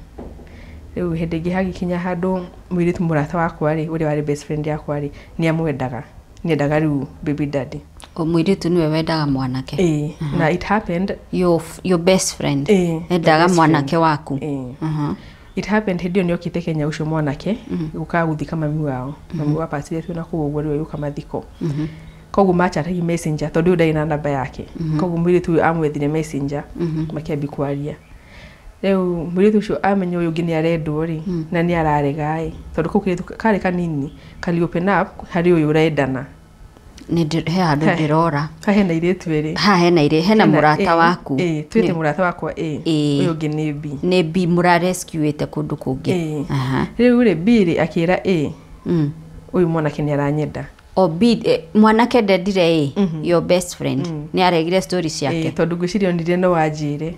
riu hindi ngi hagikinya handu mwiritu murata wakwa ri uri wari best friend yakwa ri ni amwendaga niendaga riu baby daddy mwiritu niwe wendaga mwanake na it happened your best friend endaga mwanake waku it happened hindi ni okite Kenya ucio mwanake guka guthika mami wao mami wa pasire tu na kuguo riu yuka mathiko koguo machatagi messenger tondu ndai na namba yake koguo mwiritu amwethire messenger makiambi kwaria riu mwiritu ucio amenyo uyu ngini arendwo ri na ni ararega tondu kukiritu kare kanini kali open up hari uyu urendana ni he handu ndirora hena iritu eri hena ire hena murata waku twite murata wakwa uyu ngini B ni B mura rescuete kundu kungi riu ri B ri akira uyu mwanake ni aranyenda mwanake ndendire your best friend ni aregire story ciake tondu ngwiciria ndire no wanjire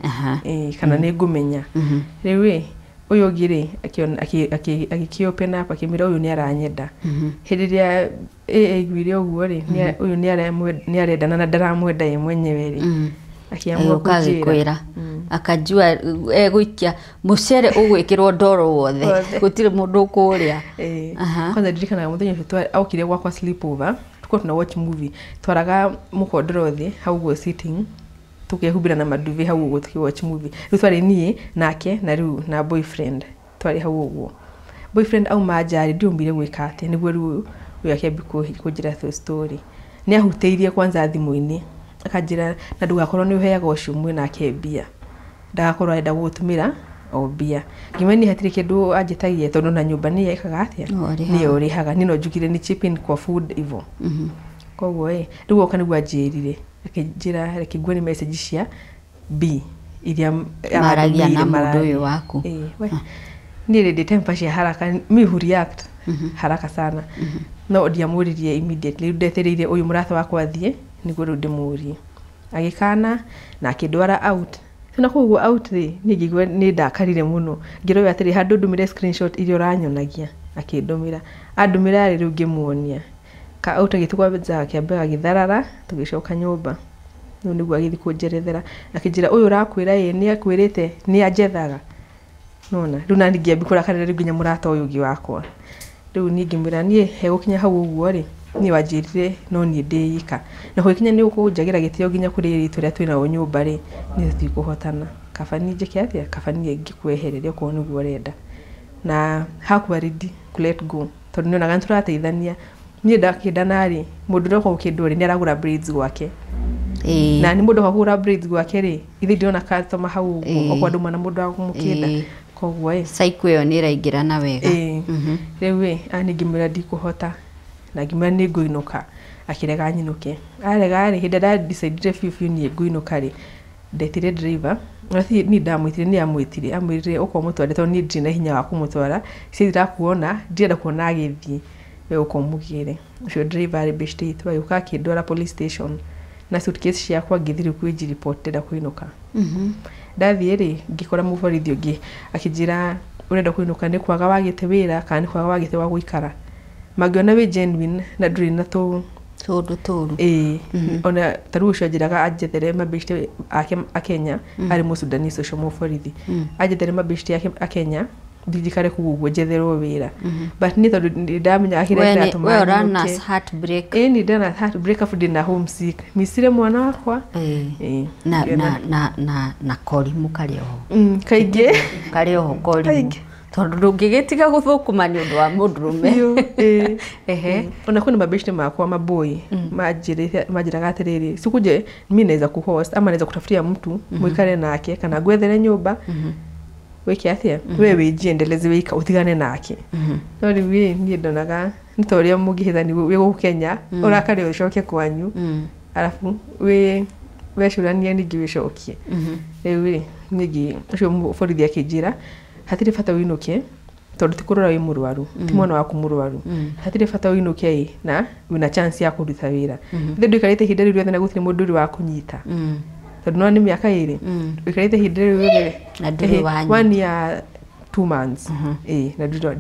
kana ni ngumenya riu uyu ngiri aki open up akimira uyu ni aranyenda hiriria aiguire uguo ri uyu ni arendana na ndaramwenda ye mwenyewe ri akiamua kujira akajua guikia mucere ugwikirwo ndoro wothe gutire mundu kuria kwanza ndirikana muthenya twari aukire gwakwa sleepover tuko tuna watch movie twaraga mukondoro thi hau go sitting tukehubira na maduve hau go tuki watch movie riu twari nie nake na riu na boyfriend twari hau uguo boyfriend au majari ndiumbire gwikate niguo riu uyu akiambi kujira the story ni ahuteirie kwanza thimu-ini akajira na ndugakorwo ni uheaga ucio mwe nake mbia ndagakorwo enda gutumira o mbia ngimeni hatire kindu anjitagie tondu na nyumba ni yekaga atia ni urihaga nino njugire ni chipping kwa food ivo koguo riu oka niguo anjirire akijira rekigwe ni message cia B iria maragia na mundu uyu waku ni rede tempa cia haraka mi react haraka sana no ndiamuririe immediately ndetereire uyu murata wakwa thie niguo riu ndimurie agikana na akindwara out tuna kuguo out ri ningigwe ni ndakarire muno ngiroya atiri handu ndumire screenshot irio ranyonagia akindumira andumira riu ngimuonia ka out agitukwa beza kiambe githarara tugicoka nyumba no niguo agithi kunjerethera akijira uyu rakwira ye ni akwirite ni ajethaga nona riu nani ngiambi kurakarira riu nginya murata uyu ngi wakwa riu ningimira nie hegukinya hau uguo ri ni wajirire no ni ndiyika na hoikinya ni ukunjagira gitio ginya kuri ritu ria twina o nyumba ri ni twikuhotana kabani njike atia kabani ngikwehereria ko niguo renda na hakuwa ready ku let go tondu ni onaga turateithania ni ndakindana ri mundu ndoko ukinduri ni aragura braids gwake na ni mundu akagura braids gwake ri ithi ndiona customer hau okwa nduma na mundu akumukida koguo cycle yo ni raingira na wega riu ani ngimira ndikuhota na ngimira ni nguinuka akirega nyinuke arega ri hinda da decide fiu ni nguinuka ri ndetire driver athi ni ndamwitire ni amwitire amwirire uko mutware to ni ndina hinya wa kumutwara sithira kuona ndienda kuona agithii we uko mugire ucio driver ri besti itwa yuka kindwara police station na suitcase ciakwa ngithiri kwijiri report nda kuinuka ndathie ri ngikora muborithi ungi akijira urenda kuinuka ni kwaga wagite wira kana ni kwaga wagite wa guikara magiona we genuine na nduri na Tũru. Ona taru ucio njiraga anjethere mabishti ake akenya ari mu Sudanese ucio mu borithi anjethere mabishti ake akenya ndijikare kuguo njetherwo wira but ni tondu ndamenya akireta atumani we run heartbreak ni ndana heartbreak afundi na homesick misire mwana wakwa na korimu kari oho kaige kari oho korimu tondu ndungigitiga guthukuma ni undu wa mundurume ona kuna mabeshte makwa maboi majiraga atiriri sikuje mimi naweza kuhost ama naweza kutafutia mtu muikare nake kana gwethere nyumba wiki atia wewe jiendeleze wika utigane nake no riwi ni ndonaga nitoria mugihithani we Kenya urakari ucoke kwanyu alafu wecurania ningi wicokie riwi ningi ucio borithi akijira hatire bata winuke tondu tikurora wi murwaru ti mwana waku murwaru hatire bata winuke na wina chance ya kuruta wira ithe nduikarite hinde riu na gutire mundu wa kunyita tondu no ni miaka iri nduikarite hinde riu na nduri wanyu 1 year 2 months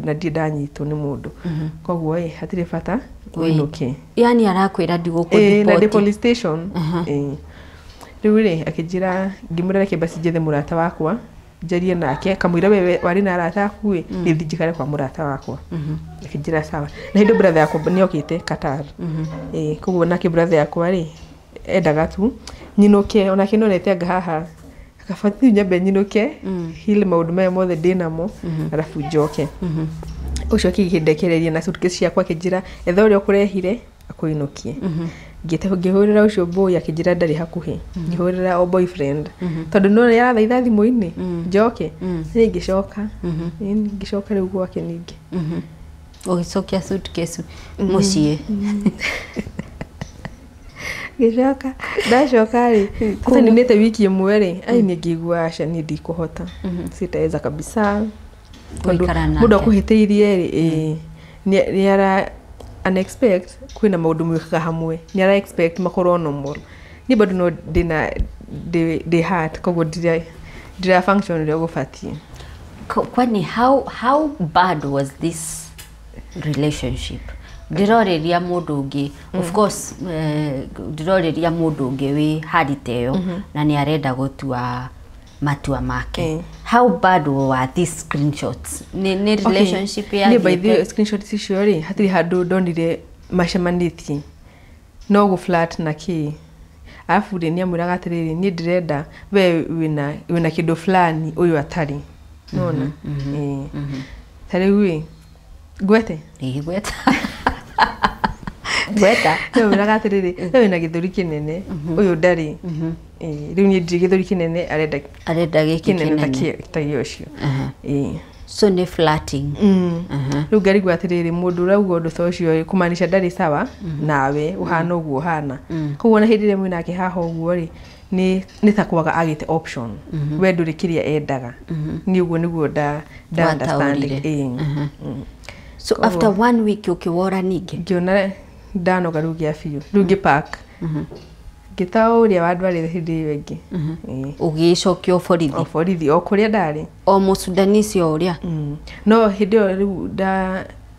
na ndanyitwo ni mundu koguo hatire bata winuke yani arakwira ndiguku na the police station riu akijira ngimurera kibasi jethe murata wakwa jarie nake kamwira wewe wari na arata akue nithijikare kwa murata wakwa akijira sawa na hindo brother yakwa ni okite Qatar koguo nake brother yakwa ri endaga tu nyinuke ona kinonete anga haha akafati nyambe nyinuke hile maundu maya mothe dinamo alafu njoke ucio kigindekereria na suitcase yakwa akijira etho uri okurehire akuinukie ngihurira ucio boy akijira ndari hakuhi ngihurira o boyfriend tondu no yarathaitha thimu-ini njoke ngicoka ngicoka riu gwake ningi ugicokia suitcase mucie ngicoka ndacoka ri kuta ninete wiki imwe ri ai ngigua aca ni ndikuhota sitaweza kabisa tondu mundu akuhiteirie ri ni ara unexpect kwina maundu mwikaga hamwe ni ara expect makorwo normal ni bado no dina the heart koguo dira function ria gufatie kwani how bad was this relationship ndiroreria mundu ungi of course ndiroreria mundu ungi wi hariteyo na ni arenda gutua matua make how bad were these screenshots ni relationship ya ni by the screenshots icio ri hatiri handu ndonire macemanitie no go flat na ki afu ri ni amuraga atiriri ni ndirenda we wina kindu fulani uyu atari nona tari wi gwete gweta no muraga atiriri we wina githuri kinene uyu ndari riu ni githuri kinene arenda gikinene ta yocio so ni flirting riu ngari gwatiriri mundu urauga undu ta ucio kumanisha ndari sawa nawe uhana uguo hana koguo na hindire mwina ke haha uguo ri ni takwaga agite option we nduri kiria endaga ni uguo niguo da understanding so after 1 week ukiwora ningi ngiona ndanoga riu gia fiu riu ngipack gitauria wadwarire hindi wengi ugicokio borithi o kuria ndari o Musudanisi uria no hindi riu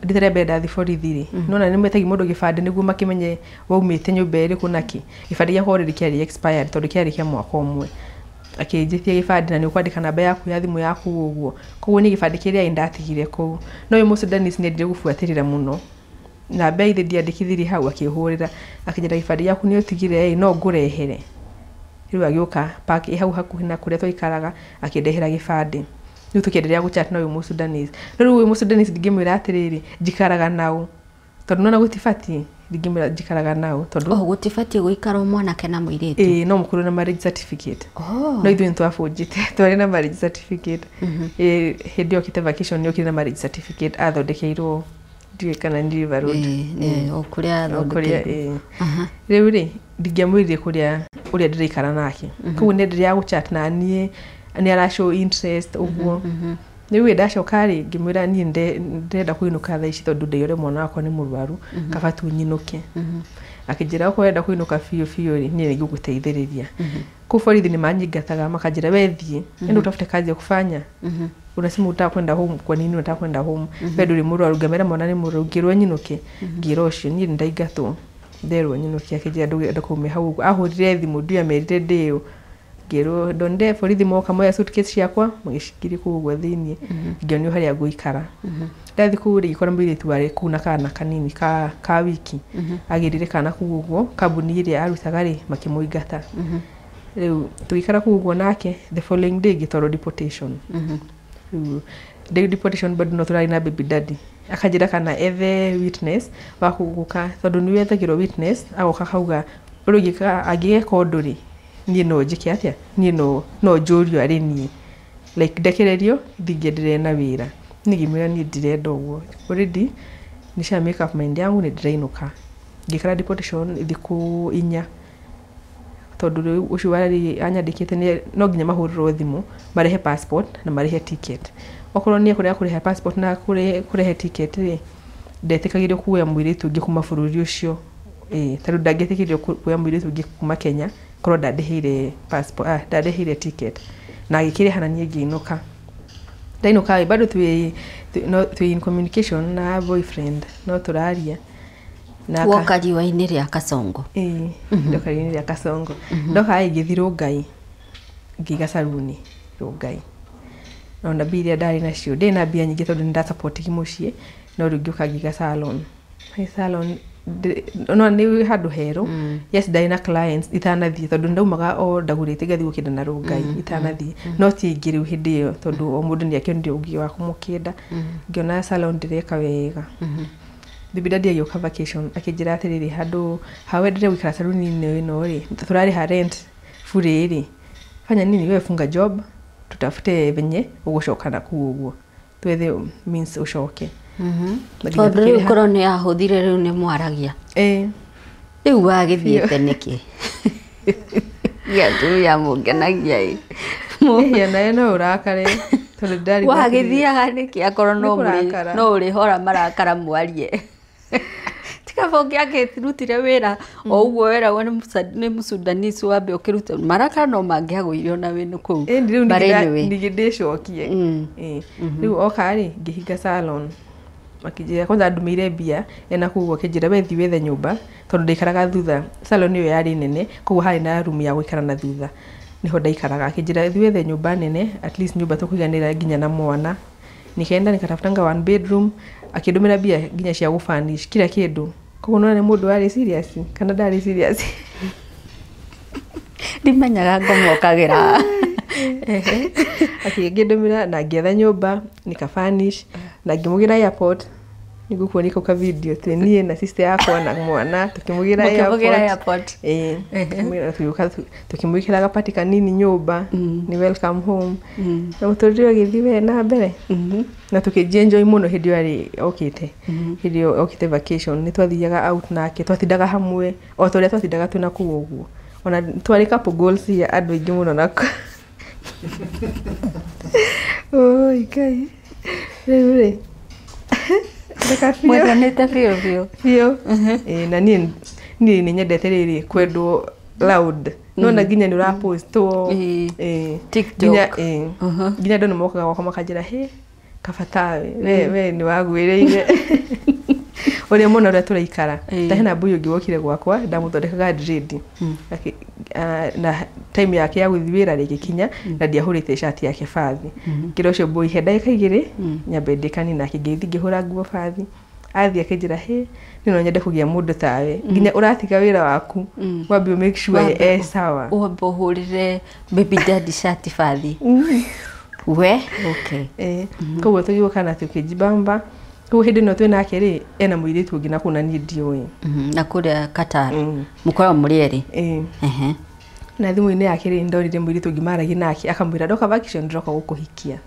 ndithire ndathi borithi ri nona ni metagi mundu gibande niguo makimenye waumite nyumba iri kunaki gibande ya horiri kiari expired tondu kiari kia mwaka umwe akijithia gibande na ni ukwandika namba yaku ya thimu yaku uguo koguo ni gibande kiria indatigire ku no uyu Musudanisi ni ndire gufuatirira muno na beithe ndiandikithiri hau akihurira akinyira gibande yaku ni utigire no ngurehere riu agioka park hau hakuhi na kuria twaikaraga akindehera gibande riu tukiendelea guchat na uyu Musudanisi riu uyu Musudanisi ndingimwira atiriri njikaraga nao tondu nona gutifati ndingimwira njikaraga nao tondu gutifati guikara mwanake na muiritu no mukuru na marriage certificate no ithu ntwafujite twari na marriage certificate hindi okite vacation ni okire na marriage certificate athondekeirwo ndiye kana ndiva road okuria riu ri ndingiamwiririe kuria uria ndirikara nake koguo ni ndiria guchat na ni ara show interest uguo riu ndacoka ri ngimwira ni ndenda kuinuka thaa ici tondu ndeyore mwana wakwa ni murwaru kabatu nyinuke akijira ko enda kuinuka fiu ri ni ngiguteithiriria ku borithi ni manyingataga makajira wethie endo utafute kazi ya kufanya unasema utaka kwenda home kwa nini unataka kwenda home wewe nduri murwaru ngamera mwana ni murwaru ngirwe nyinuke ngirocio ni ndaigatwo nderwo nyino kiakejira ndakume hau ahurire thimu ndia merire ndio ngero donde borithi moka moya suitcase ciakwa magicikiri kugwa thiini ngionio haria guikara ndathi kuri ikora mbiri tware kuna kana kanini ka wiki agirire kana kugwo kabuni iria arutaga ri makimuingata riu tuikara kugwo nake the following day gitoro deportation the deportation bado no turari na baby daddy akajira kana ethe witness bakuguka tondu ni wethagiro witness agoka kauga urugika agie koduri ni no njike atia ni no jorio ari ni like ndekererio thingendire na wira nigimira ni ndirenda uguo already nisha make up mind yangu ni ndirainuka ngikara deportation ithiku 4 tondu ucio wari anyandikite ni no nginya mahuriro thimu marehe passport na marehe ticket okorwo ni kurehe passport na kurehe ticket ri ndetikagirio kuya mwiritu ngi kuma bururi ucio tondu ndangetikirio kuya mwiritu ngi kuma Kenya korwo ndandihire passport ndandihire ticket na gikire hana nie ngiinuka ndainuka bado tu in communication na boyfriend no turaria na wakari wa iniri ya Kasongo ndokari iniri ya Kasongo ndoka igithiro ngai ngiga saluni rogai no na biria ndari na cio ndina bia nyingi tondu nda support kimucie no rugiuka ngiga salon no ni handu hero yes ndari na clients itanathie tondu ndaumaga o ndagurite gathi gukida na rogai itanathie no ti ngiriu hindi iyo tondu o mundu ni akionire ugi wa kumukida ngiona salon ndireka wega bibi daddy ayoka vacation akijira atiriri handu hawe ndire wikara saluni ino ri turari ha rent furiri fanya nini wewe funga job tutafute venye ugucoka na kuguo twethe means ucoke tondu korwo ni ahuthire riu ni mwaragia riu wagithiete niki tu ya mungenagia na no urakare tondu ndari wagithiaga niki akorwo no uri hora marakara mwarie tikabonge akirutire wira o uguo wera wone ni musudanisi wambe ukiruta marakara no mangiagwirio na winu kuu ndigidishokie riu okari ngihinga salon makijira kwanza ndumire bia ena kuguo kijira wethi wethe nyumba tondu ndikaraga thutha salon iyo yari nene kuguo hari na room ya gwikara na thutha niho ndaikaraga kijira wethe nyumba nene at least nyumba tukuiganira ginya na mwana nikaenda nikatafutanga one bedroom akidumira bia ginya cia gufanish kila kindu kuguo no ni mundu ari serious kana ndari serious ndimenyaga ngomokagira akigidumira na ngetha nyumba nikafanish na ngimugira airport nigukuonika ka video twenie na sister yakwa na mwana tukimugira airport tukimwikira gapati kanini nyumba ni welcome home na mutorio githiwe na mbere na tukijenjoy muno hindi ari okite hindi okite vacation ni twathiaga out nake twathindaga hamwe o toria twathindaga tuna kuguo ona twari couple goals ya andu ingi muno nako oi kai rere mwethanite fio na ni nyendete riri kwendwo loud no na ginya ni urapost to TikTok ginya ndo mokaga gwakwa makajira kafatawe we ni wagwiriire uri muno ura turaikara tahena buyu giwokire gwakwa ndamuthondekaga dread na time yake ya guthiwira rigikinya na ndiahurite shati yake fathi kirocio boy heda ikaigire nyabendekani na kigethi ngihura nguo fathi athia kijira nino nyende kugia mundu tawe ginya uratiga wira waku wambe make sure sawa wambe hurire baby daddy shati fathi we okay koguo tugiuka na tukijibamba kuo hindi no twina akiri ena muiritu ungi na kuna ni ndioi na kuria Qatar mukora murieri na thimu-ini yake ndorire muiritu ungi maragi nake akamwira ndoka vacation ndoka gukuhikia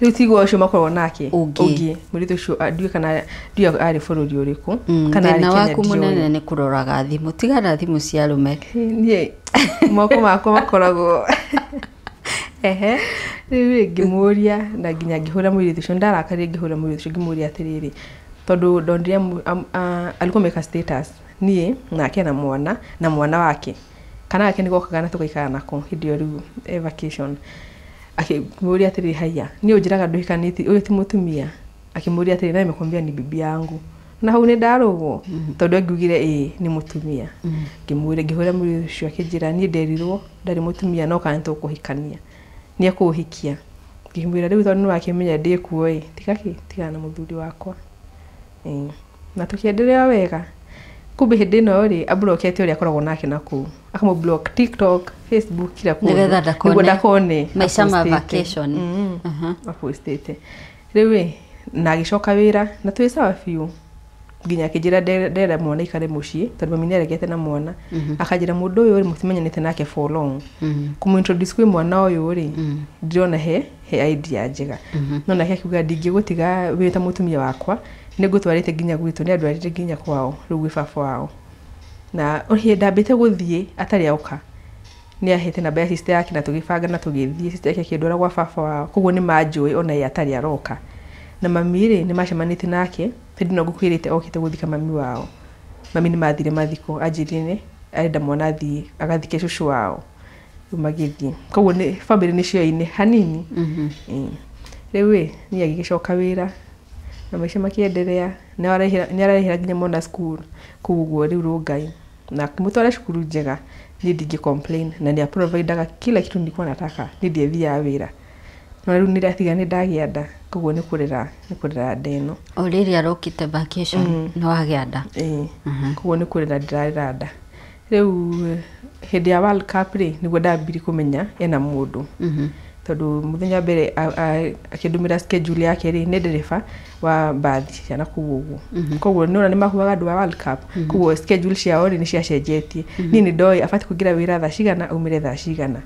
riu tigwo ucio makorwo nake ungi muiritu ucio ndiu kana ndiu ari bururi uriku kana ari waku munene ni kuroraga thimu tigana thimu cia rume nie moko makwa makoragwo riu ngimuria na ginya ngihura muiritu ucio ndarakari ngihura muiritu ucio ngimuria atiriri tondu ndondire alikuwa meka status nie nake na mwana wake kana yake nigokaga na tukaikara nako hindi yo riu vacation akimuria atiriri haya ni unjiraga nduikaniti uyu ti mutumia akimuria atiriri na nimekwambia ni bibi yangu na hau nĩ ndarũgwo tondũ ngugire nĩ mũtumia ngĩmwĩra ngĩhũra mũrĩ ũcio akĩnjĩra niĩ nderirwo ndarĩ mũtumia no kana tũkũhikania nĩ ekũhikia ngĩmwĩra rĩu tondũ nĩwakĩmenya ndĩkuo tigana na mũthuri wakwa na tũkĩendelea wega kumbe hĩndĩ ĩno rĩ ablokete ũrĩa akoragwo nake na kũu akamũblock TikTok Facebook kila kũndũ nĩguo ndakone maica ma vacation apostete rĩu na agĩcoka wĩra na twĩ sawa biũ nginya akĩnjĩra ndera mwana ikare mũciĩ tondũ mami nĩaregete na mwana akanjĩra mũndũ ũyũ rĩ mũtimenyanĩte nake for long kũmũintroduce kwĩ mwana ũyũ rĩ ndirona he idea njega no nake akiuga ndingĩgũtiga wĩ ta mũtumia wakwa nĩngũtwarĩte nginya gwitũ nĩ andwarĩte nginya kwao rĩu gwĩ baba wao na ũrĩa ndambĩte gũthiĩ atarĩ auka nĩ ahete namba ya sister yake na tũgĩbanga na tũgĩthiĩ sister yake akĩndwara gwa baba wao koguo nĩ manjũĩ ona yeye atarĩ aroka na mami rĩ nĩ macemanĩte nake tondũ no gũkwĩrĩte okĩte gũthika mami wao mami nĩ mathire mathiko anjĩrĩne arenda mwana athiĩ agathike cũcũ wao magĩthiĩ koguo nĩ family nĩ cioine hanini rĩu nĩ agĩcoka wĩra na maisha makĩendelea nĩ ararĩhĩra nginya mwana school koguo rĩu Rongai na kumtwara cukuru njega nĩ ndingĩ complain na nĩ providaga kila kitu nilikuwa nataka nĩ ndiathiaga wĩra no rĩu nĩratiga nĩ ndagĩa nda koguo nĩ kũrera ndeno o rĩrĩa arokĩte vacation no agĩa nda koguo nĩ kũrera ndĩrarera nda rĩu hĩndĩ ya World Cup rĩ nĩguo ndambiri kũmenya ena mũndũ tondũ mũthenya mbere akĩndũmĩra schedule yake rĩ nĩ ndereba wa bathi ciana kũu ũguo koguo nĩona nĩ mahuaga andũ a World Cup koguo schedule ciao rĩ nĩ ciacenjetie niĩ nĩ ndoĩ abati kũingĩra wĩra thaa cigana aumĩre thaa cigana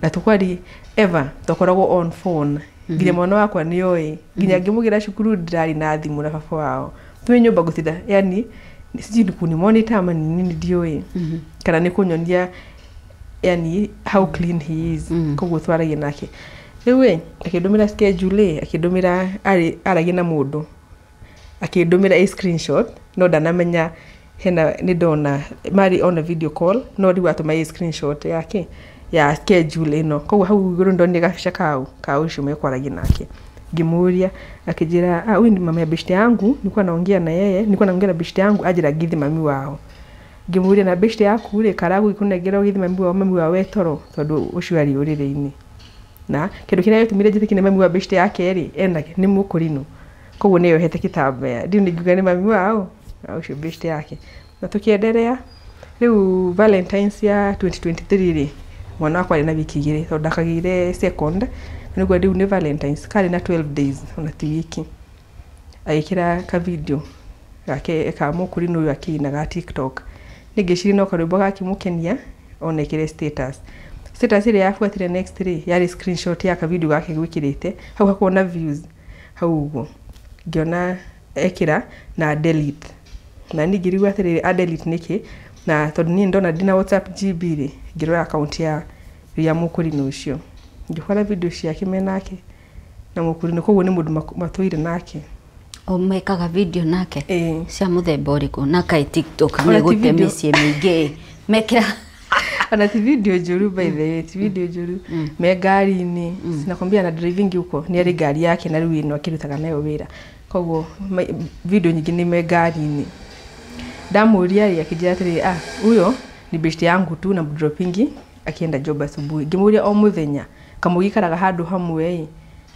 na tũkwari ever tũkoragwo on phone nginya mwana wakwa nĩ oĩ nginya ngĩmũgĩra cukuru ndirarĩ na thimũ na baba wao twĩ nyũmba gũtinda yani sijui kuni monitor ama nini ndiũĩ kana nĩ kũnyonia yani how clean he is koguo twaragia nake rĩu akĩndũmĩra schedule akĩndũmĩra aragia na mũndũ akĩndũmĩra screenshot no ndanamenya hena nĩ ndona mari on a video call no rĩu atũma screenshot yake ya schedule ĩno koguo hau igũrũ ndonire gabica kao icio mekwaragia nake ngĩmũria akĩnjĩra huyu ni mama ya beshte yangu nilikuwa naongea na yeye nilikuwa naongea na beshte yangu ajira githi mami wao ngĩmũria na beshte yaku rĩ karagu ikunengera githi mami wao wetoro tondũ ũcio ari ũrĩrĩ-inĩ na kĩndũ kĩrĩa gĩtũmire njĩtĩkie nĩ mami wa beshte yake rĩ enake nĩ mũkũrino koguo nĩyo hete kitambaya ndiũ nĩngiuga nĩ mami wao ũcio beshte yake na tũkĩendelea rĩu Valentine's ya 2023 rĩ mwana wakwa arĩ na wiki igĩrĩ tondũ ndakagĩire second nĩguo rĩu nĩ Valentine's karĩ na 12 days ona ti wiki agĩkĩra ka video gake ka mũkũrino ũyũ akĩinaga TikTok nĩngĩciria no karwĩmbo gakĩmũkenia ona ekĩre status ĩrĩa yabuatire next rĩ yarĩ screenshot ya ka video gake gwĩkĩrĩte hau hakona views hau ũguo ngĩona ekĩra na delete na ningĩrigwo atĩrĩrĩ delete nĩkĩ na tondũ niĩ ndona ndina WhatsApp GB rĩ ngĩrora account ya mũkũrino ũcio ngĩkora video ciake menake na mũkũrino koguo nĩ mũndũ matũire nake o mekaga video nake cia mũthemba ũrĩkũ na kai TikTok nĩ gũte mĩciĩ mĩingĩ mekĩra ana ti video njũru by the way ti video njũru me ngari-inĩ sinakwambia na driving huko nĩ arĩ ngari yake na rĩu ĩno akĩrutaga nayo wĩra koguo video nyingĩ nĩ me ngari-inĩ ndamũria rĩ akĩnjĩra atĩrĩ huyo ni beshte yangu tu na dropping akienda job asubuhi ngĩmũria o mũthenya kamũgikaraga handũ hamwe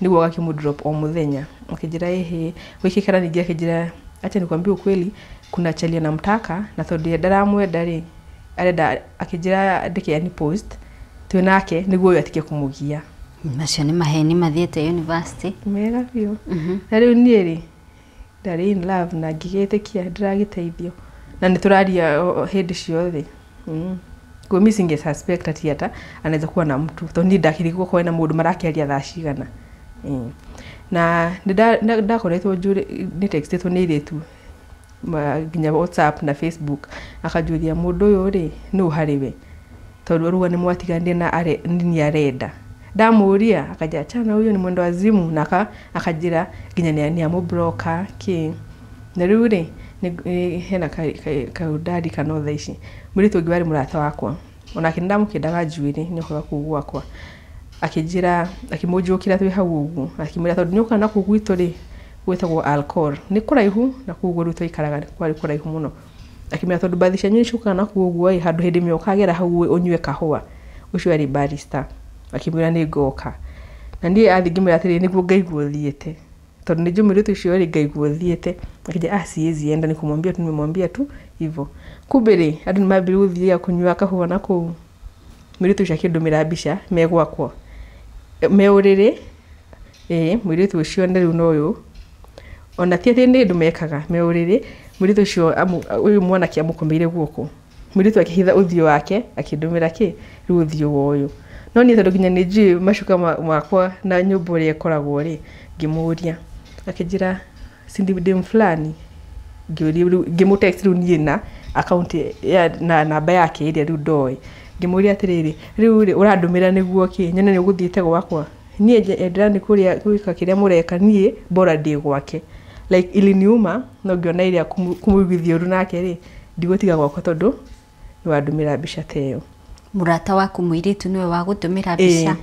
nĩguo gakĩmũdrop o mũthenya akĩnjĩra wikikara ningĩ akĩnjĩra acha nikwambie ukweli kuna chalia na mtaka na tondũ ndaramwenda rĩ arenda akĩnjĩra ndeke yani post twĩ nake nĩguo ũyũ atikĩ kũmũgia macio nĩ maheni mathiĩte university mega biũ na rĩu niĩ rĩ ndarĩ in love na ngĩgĩtĩkia ndĩragĩteithio na nĩ tũraria hĩndĩ ciothe kwa mimi singe suspect ati hata anaweza kuwa na mtu to ni ndakirigwo kwa na mundu marakiaria thaa cigana na ndakoretwo ni textetwo ni iretu nginya WhatsApp na Facebook akajuria mundu uyu ri no hariwe tondu ruga ni mwatiganire na ni arenda ndamuria akaja chana huyo ni mwendo wazimu na akajira nginya ni amu broker ki na riu ri hena kaudadi kanotha ici mũritũ ũngĩ warĩ mũrata wakwa ona kindamũkĩndaga njuĩrĩ nĩokaga kũu gwakwa akĩnjĩra akĩmũnjũkĩra twĩ hau ũguo akĩmwĩra tondũ nĩũka na kũu gwitũ rĩ gwetagwo alcohol ni kuraihu na kuguo ruto ikaraga kwari kuraihu muno akimira tondu bathi cia nyucuka na kuguo handu hindi me ukagera hau unywe kahua ucio ari barista akimira ni ngoka na ndiye athingimira atiri niguo ngaiguo thiete tondu ni jumire tu cio ari ngaiguo thiete akija siezi enda nikumwambia tu nimemwambia tu hivyo kubere andu ni mabiri uthia kunywa kahua na ku miritu cia kindumira mbica megwakwo meurire muritu ucio ndari unoyo ona tiete ni ndumekaga meurire muritu ucio uyu mwana kia mukomeire guoko muritu akihitha uthio wake akindumira ki ruthio woyo no ni tondu kinya niji mashuka makwa na nyumba ri ekoragwo ri ngimuria akijira sindi dem fulani ngimu text runi na account ya na namba yake iri ru doi ngimuria atiriri riu ri urandumira niguo ki nyene ni uguthiite gwakwa nie endera ni kuria gwika kiria mureka nie bora ndi gwake like iliniuma no ngiona iria kumugithio ru nake ri ndigutiga gwakwa tondu ni wandumira mbica teyo murata waku muiritu niwe wa gutumira mbica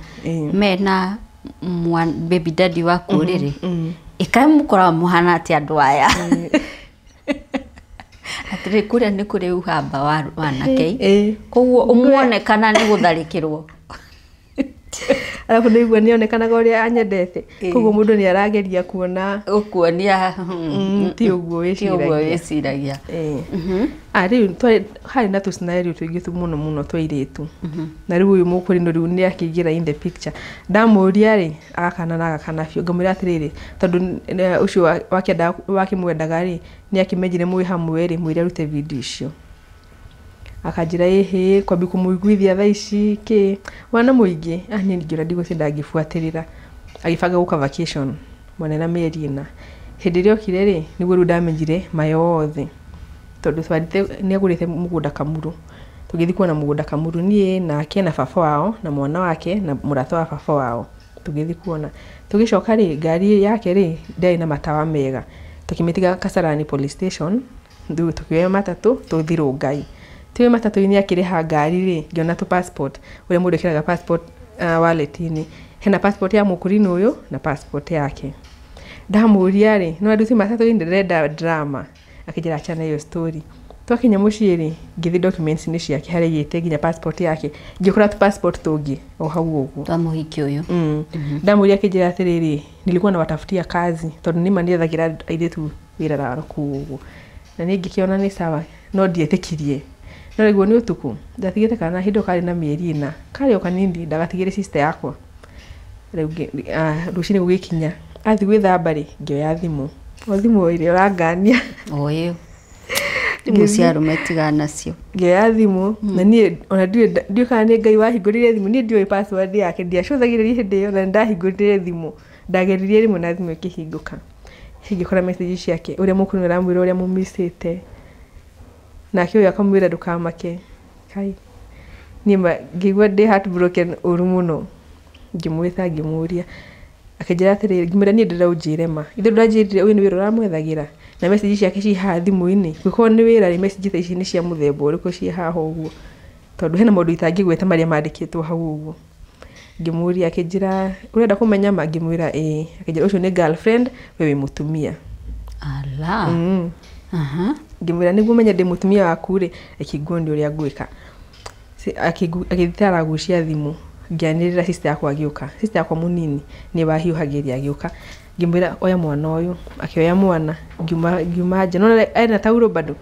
mena baby daddy waku riri ikai mukora muhana ati andu aya atire kuria ni kuri uhamba wanake koguo umwone kana ni gutharikirwo alafu ndigwa nionekanaga uria anyendete koguo mundu ni arageria kuona ukuonia ti uguo wiciragia riu hari na tu scenario tuingitu muno twairitu na riu uyu mukuri no riu ni akigira in the picture ndamuria ri agakana na agakana fio ngamwira atiriri tondu ucio wake mwendaga ri ni akimenyire mwi hamwe ri mwire rute video icio akajira kwambi kumuiguithia tha ici ki wana muingi ni ngira ndigũtinda ngibuatirira agibanga guka vacation mwana mieri ina hindi rio kire ri niguo ru ndamenyire mayothe tondu twarite ni agurite mugunda Kamuru tugithi kuona mugunda Kamuru nie na kena baba wao na mwana wake na muratho wa baba wao tugithi kuona tugicoka ri ngari yake ri ndai na matawa mega tukimitiga Kasarani police station ndu tukiwe matatu tuthiru ngai tiwe matatu ini akiriha ngari ri ngiona tu passport ule mundu kiraga passport wallet ini hena passport ya mukurino uyu na passport yake ndamuria ri no andu ti matatu ini ndenda drama akijira achana hiyo story twakinya muciiri ngithi documents ni ciake hari yite nginya passport yake ngikora tu passport tungi o hau ugu twamuhiki uyu ndamuria akijira atiriri nilikuwa na watafutia kazi tondu ni mania thagira aidetu wira ra kugu na ningi kiona ni sawa no ndietikirie no riguo ni utuku ndatigite kana hindo kari na mieri ina kari okanindi ndagatigire sister yakwa rucini gugikinya athi gwithamba ri ngioya thimu o thimu ire urangania oyo thimu cia rume tigana cio ngioya thimu na nie ona ndiu kana ni ngai wahingurire thimu nie ndiu password yake ndiacuthagiririe hindi iyo na ndahingurire thimu ndageririe thimu na thimu ikihinguka hingikora message ciake uria mukuru aramwira uria mumisite na kio yakamwira ndukamake kai nima ngigwa ndi heartbroken urumuno ngimwitha ngimuria akijira atiri ngimira ni ndira ujirema ithe ndajirire uyu ni wira uramwethagira na message ciake ci ha thimu-ini gwiko ni wira ri message ici ni cia muthemba uriku ci haha uguo tondu hena maundu itangigweta maria mandikitwo hau uguo ngimuria akijira urenda kumenya ngimwira akijira ucio ni girlfriend wewe mutumia ala ngimwira niguo menya ndi mutumia waku ri ikingondi uria gwika akithitara gucia thimu ngianirira sister yakwa agiuka sister yakwa munini ni wahiuhagiria agiuka ngimwira oya mwana uyu akioya mwana ngiuma nja no aina tauro bado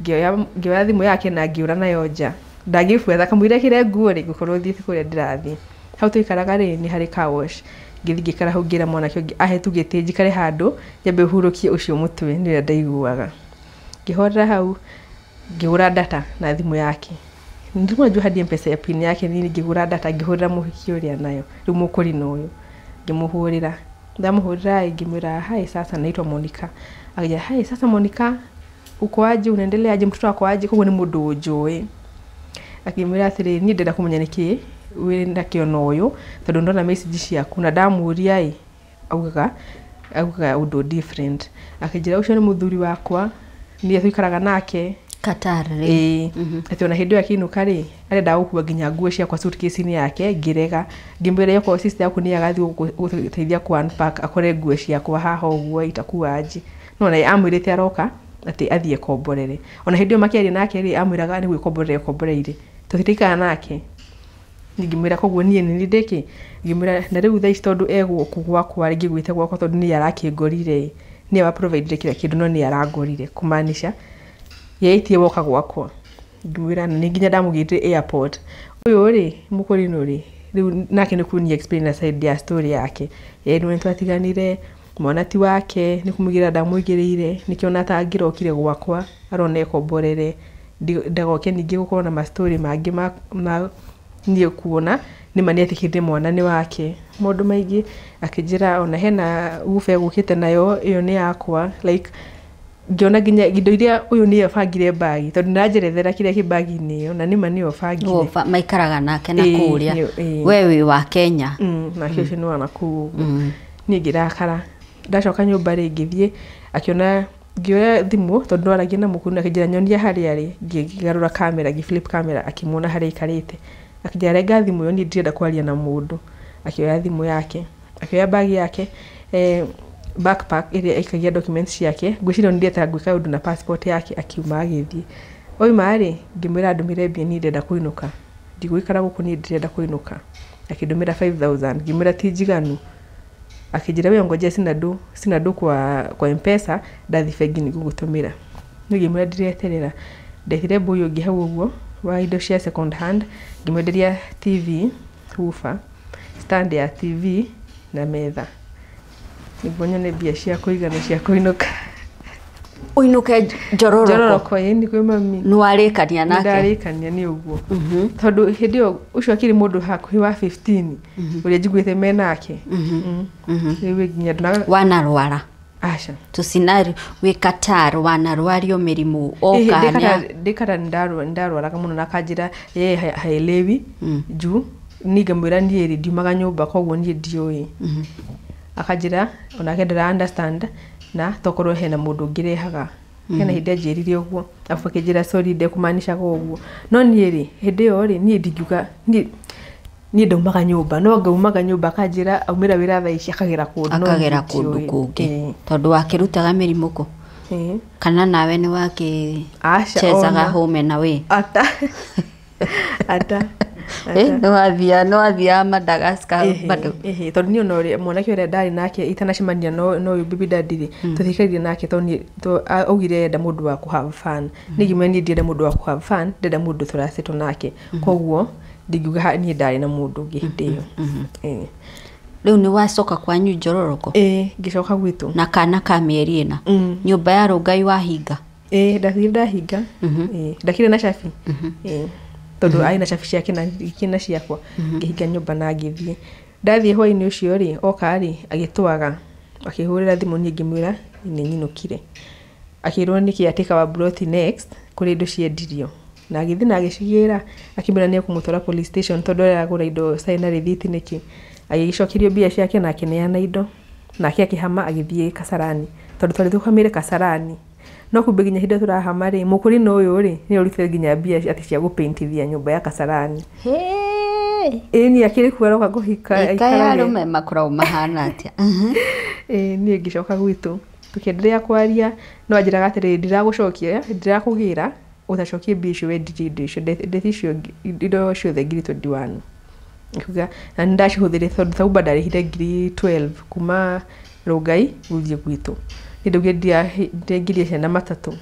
ngioya thimu yake na ngiura nayo nja ndagifuetha kamwira kire nguo ri gukorwo thiite kuria ndirathi hau tuikaraga ri ni hari car wash ngithi ngikara hau ngira mwana kio ahetu gite njikare handu nyambe hurukie ucio mutwe ni ndaiguaga ngihora hau ngigura data na thimu yake ndimwe ju hadi mpesa ya pin yake ni ngigura data ngihurira muhiki uria nayo riu mukuri noyo ngimuhurira ndamuhurira ngimwira hai sasa naitwa Monica akija hai sasa Monica uko aje unaendelea aje mtoto wako aje kwa ni mundu ujui akimwira atiri ni ndenda kumenya niki wenda kiona uyu tondu ndona message ciaku na ndamuria augaga undu different akijira ucio ni muthuri wakwa ni tuikaraga nake Qatar ati ona hindi akinuka ri arenda gukua nginya nguo cia kwa suitcase-ini yake ngirega ngimwira yoko sister yaku ni agathi guteithia ku unpack akore nguo ciakwa haha uguo itakuwa nji no na amwirite aroka ati athie komborere ona hindi makiaria nake ri amwiraga ni gwikomboreire tuthirikana nake ngimwira koguo nie ni ndiki ngimwira na riu thaa tondu ego kugwakwa ringi gwite gwakwa tondu ni arakingorire ni wa provide kila kindu no ni arangorire kumanisha yaitie woka gwakwa ngimwira ni nginya ndamugite airport uyu ri mukurino ri riu nake ni kuni explain na side ya story yake yenu ni twatiganire mwanati wake ni kumugira ndamuigirire nikiona ta ngirokire gwakwa arone komborere ndagoke ningi gukorwo na story mangi ma nie kuona ni mani atikite mwana ni wake mundu maingi akijira ona hena ufe gukite nayo iyo ni yakwa like ngiona nginya indo iria uyu ni abangire bagi tondu ndajerethera kiria kibagi-ini iyo na ni mani obangire maikaraga nake na kuria wewe wa Kenya na kesho ni wana ku ni ngirakara ndacoka nyumba ngithie akiona ngioya thimu tondu aragia na mukuru akijira nyonia hari ari ngigarura kamera flip camera akimona hari ikarite akijara thimu yo ni ndirenda kwaria na mundu akioya thimu yake akioya bagi yake backpack iria ikagia documents yake ngwicira ndeta gwika undu na passport yake akiuma agithie oi mari ngimwira ndumire bi ni ndenda kuinuka ndigwikara guku ni ndenda kuinuka akidumira 5000 ngimwira ti njiganu akijira we ngoje sina du kwa M-Pesa ndathi fegi ni gugutumira ngimwira ndireterera ndethire boyo ngihau uguo wa indo cia second hand ngimwenderia TV woofer stand ya TV na metha nibonya ne bia cia kuigana cia kuinuka uinuke jororoko ni kwi mami nwarikania nake ndarikania ni uguo tondu hindi ucio akiri mundu hakuhi wa 15 uria njiguite menake riu nginya ndona wanarwara asha tusinari wi Qatar wanarwario mirimu okanya ndikara ndarwaraga muno nakanjira ye haelewi juu nigamwira ndieri ndiumaga nyumba koguo nie ndioi akajira onake ndara understand na tokorwo hena mundu ngirehaga hena hindi njirire uguo afu akijira sorry de kumanisha uguo no nieri hindi yo ri nie ndingiuga ni ndaumaga nyumba no ngaumaga nyumba kanjira aumira wira thaa ici akagira kundu kungi tondu wakirutaga mirimo ko kana nawe ni wake chezaga home na we ata no athia Madagascar bado tondu ni onore mwanake ure ndari nake itanacemania no bibi daddy tuthikairie nake to augire nda mundu wa ku have fun nigimeni ndire mundu wa ku have fun ndenda mundu thuraceto nake koguo ndingiuga ni ndari na mundu ngihindiyo riu ni wacoka kwanyu Njororoko ngicoka gwitu na kana ka mieri ina nyumba ya Rongai wahinga ndahinga ndakire na shafi tondu aina shafi ciake na ikina ciakwa ngihinga nyumba na ngithie ndathie hwaini ucio ri oka ri agitwaga akihurira thimu ni ngimwira ni nyinukire akirwo ni kiatika wa brought next kuri indo ciendirio na githi na gicigira akimira ni kumutwara police station tondu agura indo sign receipt niki agicokirio bia ciake na kineana indo na akihama agithie Kasarani tondu twari thukamire Kasarani no kumbe ginya hinda turahama ri mukuri no uyu ri ni urutire ginya bia ati cia gupaintithia nyumba ya Kasarani ni akiri kuaroka guhika ikaya rume makura mahana atia ni ngicoka gwitu tukiendelea kwaria no ajira gatiri ndiragucokia ndirakugira utacokie bisho we dicho decisio ido ciothe ngiri 21 kuga na ndacihuthire tondu thauba ndarihire ngiri 12 kuma Rongai guthie gwitu nindugendia ndengirie ciana matatu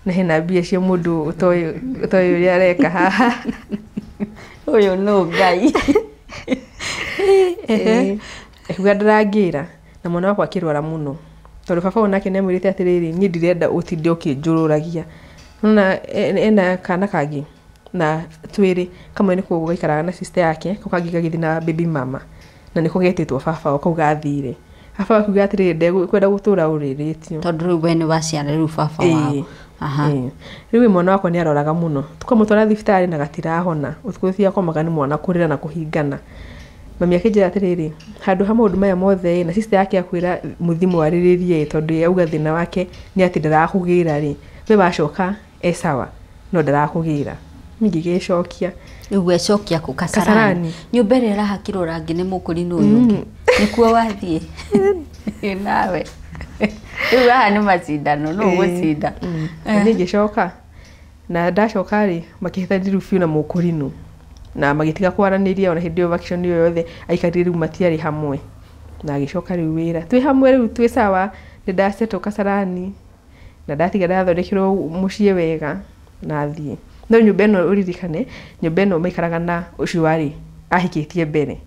na hena bia cia mundu utoyo uria areka haha uyu no Ngai kuga ndarangira na mwana wakwa akirwara muno tondu baba onake nemwirite atiriri ni ndirenda utinde ukinjururagia na ena kana kagi na twiri kamwe ni kugo ikaraga na sister yake kukangi gagithi na baby mama na niko getetwo baba okauga athire baba akuga atiriri ndekwenda gutura uriritio tondu riu we ni waciara riu baba wao riu mwana wakwa ni aroraga muno tukamutwara thibitari na gatirahona utikuthia komaga ni mwana kurira na kuhingana mami akijira atiriri handu ha maundu maya mothe na sister yake akwira muthimu ariririe tondu yauga thina wake ni ati ndarakugira ri we bacoka sawa no ndarakũgĩra ngĩgĩcokia Ugwecokia ku Kasarani. Nyumba ĩrĩa ĩrahakirwo rangi nĩ mũkũrinũ ũyũ ũngĩ. Nĩkuo wathiĩ. Nawe. Rĩu haha nĩ macindano no gũcinda. Nĩ ngĩcoka na ndacoka rĩ makĩhĩta ndiru biũ na mũkũrinũ na magĩtiga kwaranĩria ona hĩndĩ ĩyo vacation ĩyo yothe aikarire rĩu matiarĩ hamwe na agĩcoka rĩu wĩra twĩ hamwe rĩu twĩ sawa nĩ ndasetwo Kasarani na ndatiga ndathondekerwo mũciĩ wega na thiĩ no nyumba ĩno ũririkane nyumba ĩno maikaraga na ũcio warĩ ahikĩtie mbere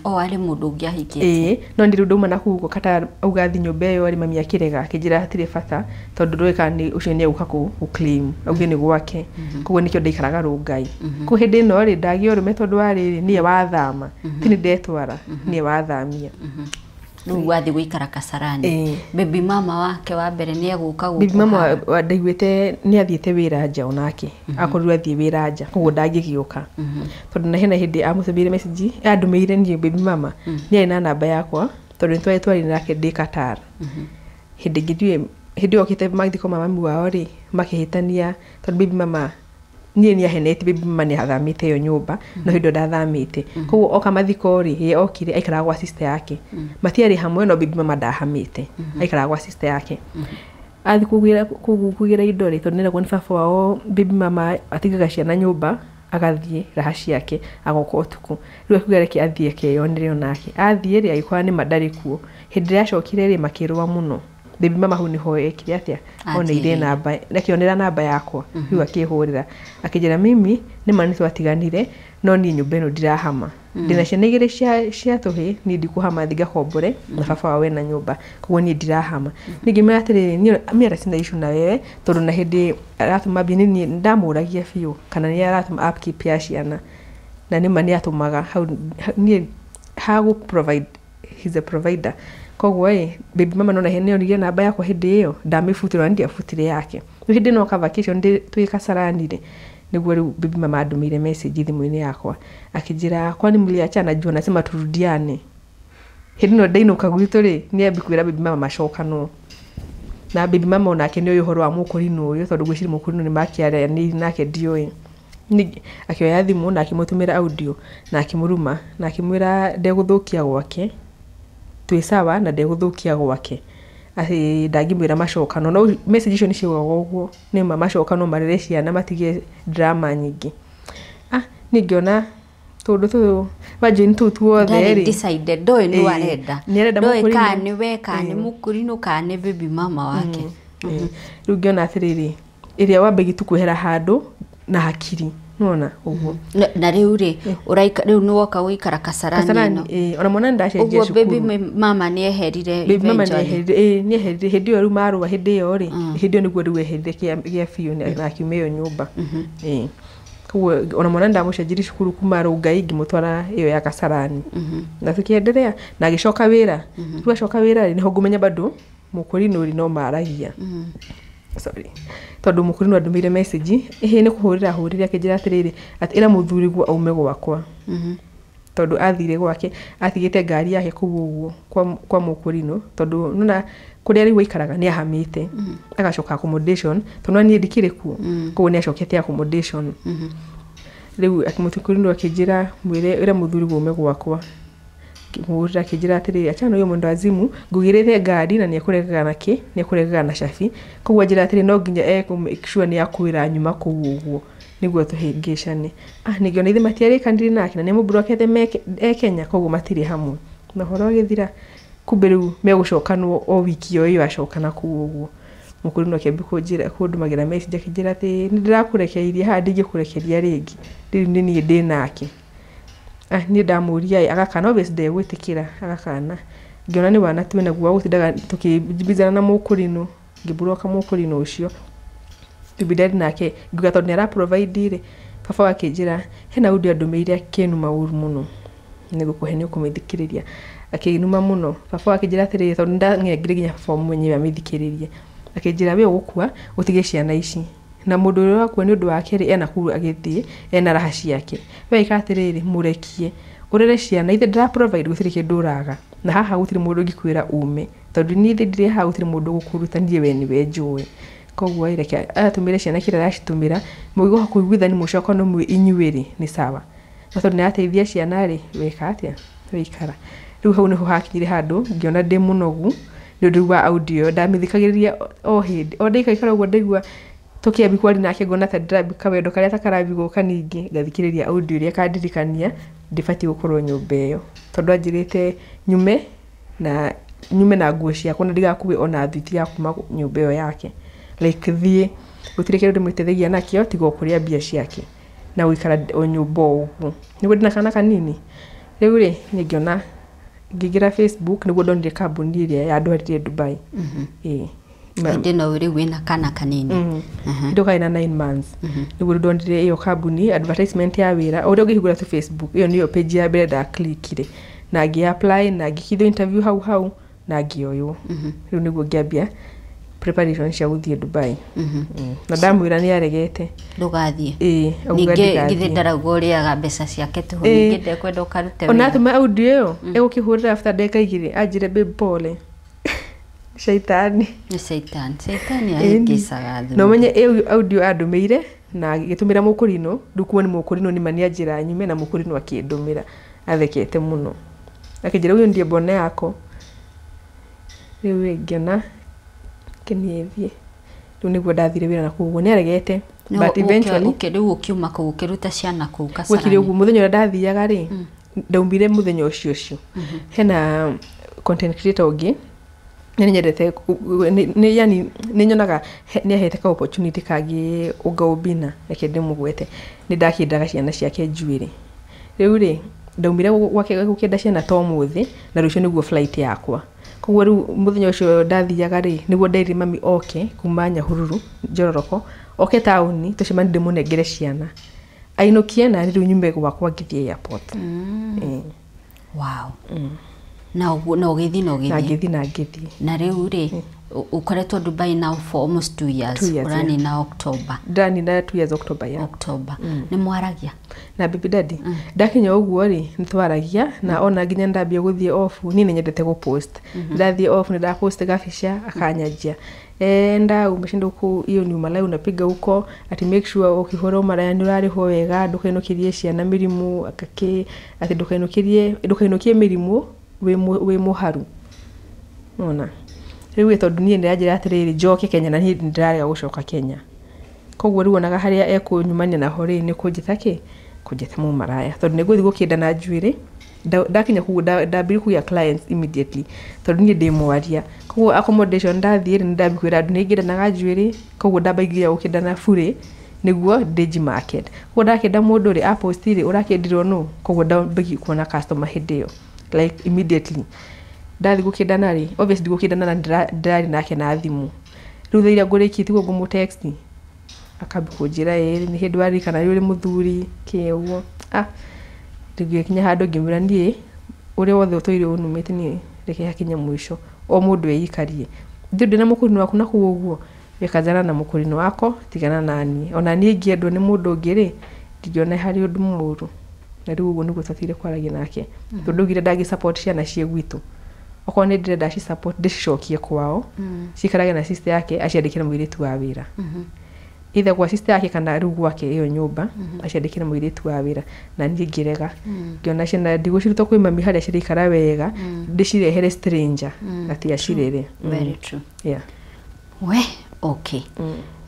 o arĩ mũndũ ũngĩ ahikĩtie no ndĩrĩ nduma na kugo kata auga thi nyumba ĩyo arĩ mami akĩrega akĩnjĩra hatirĩ bata tondũ ndũĩka nĩ ũcio nĩ agũka ku claim auge nĩ gwake koguo nĩkĩo ndaikaraga Rongai ku hĩndĩ ĩno rĩ ndagĩa ũrũme tondũ warĩ niĩ wathama ti nĩ ndetwara niĩ wathamia rĩu wathi gũikara Kasarani baby mama wake wa mbere nĩ agũka gũkũ baby mama ndaiguĩte nĩ athiĩte wĩra nja onake akorirwo athiĩ wĩra nja koguo ndangĩgĩũka tondũ na hena hĩndĩ amũtũmĩire message andũmĩire niĩ baby mama nĩ arĩ na namba yakwa tondũ nĩ twarĩ nake ndĩ Qatar hĩndĩ ngĩthiĩ hĩndĩ okĩte magĩthiko mami wao rĩ makĩhĩtania tondũ baby mama niĩ nĩ ahenete baby mama nĩ athamĩte yo nyũmba no hĩndĩ ndathamĩte koguo oka mathiko rĩ ye okire aikaraga gwa sister yake matiarĩ hamwe no baby mama ndahamĩte aikaraga gwa sister yake athi kũgĩra indo rĩ tondũ nĩragwo nĩ baba wao baby mama atigaga ciana nyũmba agathiĩ raha ciake agoka ũtukũ rĩu akiuga reke athiĩ akeyonere onake athiĩ rĩ agĩkora nĩ mandarĩ kuo hĩndĩ ĩrĩa acokire rĩ makĩrũa mũno baby mama hau niho ekire atĩa oneire namba akĩonera namba yakwa rĩu akĩhũrĩra akĩnjĩra mimi nĩ mani twatiganire no niĩ nyũmba ĩno ndirahama ndĩna ciana igĩrĩ cia tũhĩ niĩ ndikũhama thiga kombore na baba wawe na nyũmba koguo niĩ ndirahama ningĩ mera atĩrĩrĩ niĩ aracina issue na wewe tondũ na hĩndĩ aratũma mbia niĩ ndamũragia biũ kana nĩ aratũma upkeep ya ciana na nĩ mani atũmaga hau niĩ hagu provide he's a provider koguo baby mama nona hene onire namba yakwa hĩndĩ ĩyo ndamĩbutĩra ndiabutire yake rĩu hĩndĩ no ka vacation twĩ Kasarani rĩ nĩguo rĩu baby mama andũmĩire message thimũ-inĩ yakwa akĩnjĩra kwani mliachana juu anasema turudiane hĩndĩ no ndainũka gwitũ rĩ nĩ ambikwĩra baby mama macokanwo na baby mama onake nĩ ũhoro wa mũkũrinũ ũyũ tondũ gwĩciria mũkũrinũ nĩ makĩaranĩirie nake ndiũĩ akĩoya thimũ na akĩmũtũmĩra audio na akĩmũruma na akĩmwĩra ndegũthũkia gwake twĩ sawa na ndegũthũkia gwake atĩ ndangĩmwĩra macokano no message icio nĩ ciugaga ũguo nĩ macokano marere ciana matige drama nyingĩ ningĩona tondũ tũ wajini tu tuothe rĩ decided ndoĩ nĩ arenda ndoĩ kana nĩ we kana nĩ mũkũrinũ kana nĩ baby mama wake rĩu ngĩona atĩrĩrĩ ĩrĩa wambe gitu kwehera handũ na hakiri nona ũguo na rĩu rĩ ũraika rĩu nĩ woka gũikara Kasarani ĩno ona mwana ndacenjia cukuru ũguo baby mama nĩ eherire baby mama nĩ eherire hĩndĩ ĩyo rĩu marũa hĩndĩ ĩyo rĩ hĩndĩ ĩyo nĩguo rĩu eherire gĩa biũ na akiuma ĩyo nyũmba koguo ona mwana ndamũcenjirie cukuru kuma Rongai ngĩmũtwara ĩyo ya Kasarani na tũkĩenderea na agĩcoka wĩra rĩu acoka wĩra rĩ nĩho ngũmenya bado mũkũrinũ rĩ no maragia sorry tondũ mũkũrinũ andũmĩire message nĩ kũhũrĩra akĩnjĩra atĩrĩrĩ atĩ ĩra mũthuri guo aume gwakwa tondũ athire gwake atigĩte ngari yake kũu ũguo kwa mũkũrinũ tondũ nona kũrĩa rĩu aikaraga nĩ ahamĩte agacoka accommodation tondũ niĩ ndikĩrĩ kuo koguo nĩ acokete accommodation rĩu mũkũrinũ akĩnjĩra mwĩre ĩra mũthuri guo aume gwakwa mũrira akĩnjĩra atĩrĩrĩ achana ũyũ mũndũ azimu ngugĩrĩte ngari na nĩ ekũregaga nĩ ekũregaga na cabi koguo njĩra atĩrĩ no nginya sure nĩ akwĩra nyuma kũu ũguo nĩguo tũhĩngĩcane nĩngĩona ithe matiarĩkanire nake na nĩ mũmburokete Kenya koguo matirĩ hamwe na horo agĩthira kumbe rĩu megũcokanwo o wiki ĩyo acokana kũu ũguo mũkũrinũ akĩambia kũnjĩra kũndũmagĩra message akĩnjĩra atĩ nĩ ndĩrakũrekereirie haha ndingĩkũrekeria rĩngĩ rĩu nĩ niĩ ndĩ nake niĩ ndamũria agakana obvious ndegwĩtĩkĩra agakana ngĩona nĩ wana tuwe naguo gũtindaga tũkĩbizana na mũkũrinũ ngĩburoka mũkũrinũ ũcio tubidari nake ngiuga tondũ nĩ araprovide rĩ baba akĩnjĩra hena audio andũmĩire akĩnuma ũru mũno nĩgũkũhe nĩ ũkũmĩthikĩrĩria akĩnuma mũno baba akĩnjĩra atĩrĩrĩ tondũ ndang'engire nginya baba mwenyewe amĩthikĩrĩrie akĩnjĩra we ũgũkua ũtige ciana ici na mũndũ ũrĩa wakua nĩ ũndũ wake rĩ ena kuru agĩthiĩ ena raha ciake we ika atĩrĩrĩ mũrekie ũrere ciana ithe ndĩra provide gũtirĩ kĩndũ ũraga na haha gũtirĩ mũndũ ũngĩkwĩra ume tondũ niĩ ndĩrĩ haha gũtirĩ mũndũ ũgũkũruta niĩ we nĩwe njũĩ koguo ireke atumire ciana kira racitumira mugigo kuiguithani mucoko no mwe inyuiri ni sawa no tondu nirateithia ciana ri weka atia wikara riu hau niho hakinyire handu ngiona ndi munogu ni undu wa audio ndamithikagiriria o hindi o ndika ikara uguo ndaigua tukiambi kwari nake ngona ta ndabi kawendo karia takarabi guka ningi ngathikiriria audio iria kandirikania ndibati gukorwo nyumba iyo tondu anjirite nyume na nguo ciakwa na ndigakuwe ona thiti ya kuma nyumba iyo yake like thie gutire kindu ndimwitethegia nakio tigo kuria mbia ciake na wikara o nyumba ugu niguo ndina kana kanini riu ri ningiona ngigira Facebook niguo ndonire kambuni iria ya andu arire Dubai ndino uri wina kana kanini ndoka ina 9 months niguo ndonire iyo kambuni advertisement ya wira uria ngihugura tu Facebook iyo niyo page ya mbere da clickire na ngi apply na ngikitho interview hau na ngioyo riu niguo ngiambia preparation cia guthie Dubai na ndamwira ni aregete ndugathie ningĩ ndarauga ũrĩaga mbeca ciake tu ningĩ ndekwenda ũkarute ona atuma audio ĩyo egũkĩhũrĩra after ndeka igĩrĩ anjire babe pole shaitani ahĩngĩcaga thũ no menye audio andũmĩire na gĩtũmĩra mũkũrinũ ndukuo nĩ mũkũrinũ nĩ mania njĩra nyume na mũkũrinũ akĩndũmĩra athekete mũno akĩnjĩra ũyũ ndiye mbona yako rĩu ngĩona keniethie riu niguo ndathire wira na kuguo ni aregete but eventually ukiriu ukiuma ku ukiruta ciana ku kasarani wekire uguo muthenya ura ndathiaga ri ndaumbire muthenya ucio hena content creator ungi ni nyendete ni yani ni nyonaga ni ahete ka opportunity kagi ugaubina yake ndimugwete ni ndakindaga ciana ciake njuire riu ri ndaumire gwake gukenda ciana to muthi na rucio niguo flight yakwa koguo riu muthenya ucio ndathiaga ri niguo ndairi mami oke kuma Nyahururu Njororoko oke tauni tucemani ndimunengere ciana ainukie na riu nyume gwakwa ngithie airport wow na ugithi na ngithi na riu ri ukoretwo Dubai now for almost 2 years urani na October ndani na 2 years October ni mwaragia na baby daddy ndakinya uguo ri nitwaragia na ona nginya ndambia guthie off ni nyendete go post ndathie off ni da post gaficia akanyanjia enda umeshinda ku hiyo ni malai unapiga huko ati make sure ukihora maraya ni urari ho wega ndukainokirie ciana mirimu akake ati ndukainokie mirimu we muharu ona riu tondu nie ndirajira atiriri njoke Kenya na ni ndirarega gucoka Kenya koguo riu onaga haria ekunyumania na hori ni kunjitake kunjite mu maraya tondu niguthi gukinda na njuire ndakinya ku ndambiri ku ya clients immediately tondu nie ndimwaria koguo accommodation ndathire ndambikwira andu ningira na njuire koguo ndambaigira gukinda na fure niguo Deji Market koguo ndakenda mundu ri apostire urakendirwo no koguo ndambigi kuona customer hidio like immediately ndathi gukindana ri obviously gukindana na ndari nake na thimu riu theira nguriki tiguo ngumu text akabi kunjira ni hindu ari kana yuri muthuri kiugo riu kinya handu ngimira nie uri wothe utoire unumite ni reke hakinya mwisho o mundu eikarie ndio na mukurino waku na kuuguo wekazana na mukurino wako tigana nani ona nie ngiendwo ni mundu ngiri ndiona hari undu muru na riu uguo niguo tatire kwaragia nake tondu ngire ndagi support ciana cie gwitu okwa ni ndire ndaci support ndicicokie kwao cikarage na sister yake aciandikira mwiritu wa wira either kwa sister yake kana riu gwake iyo nyumba aciandikira mwiritu wa wira na ni ngirega ngiona ciana ndigũciruta kwĩ mami haria cirikara wega ndicirehere stranger ati acirere very true yeah we okay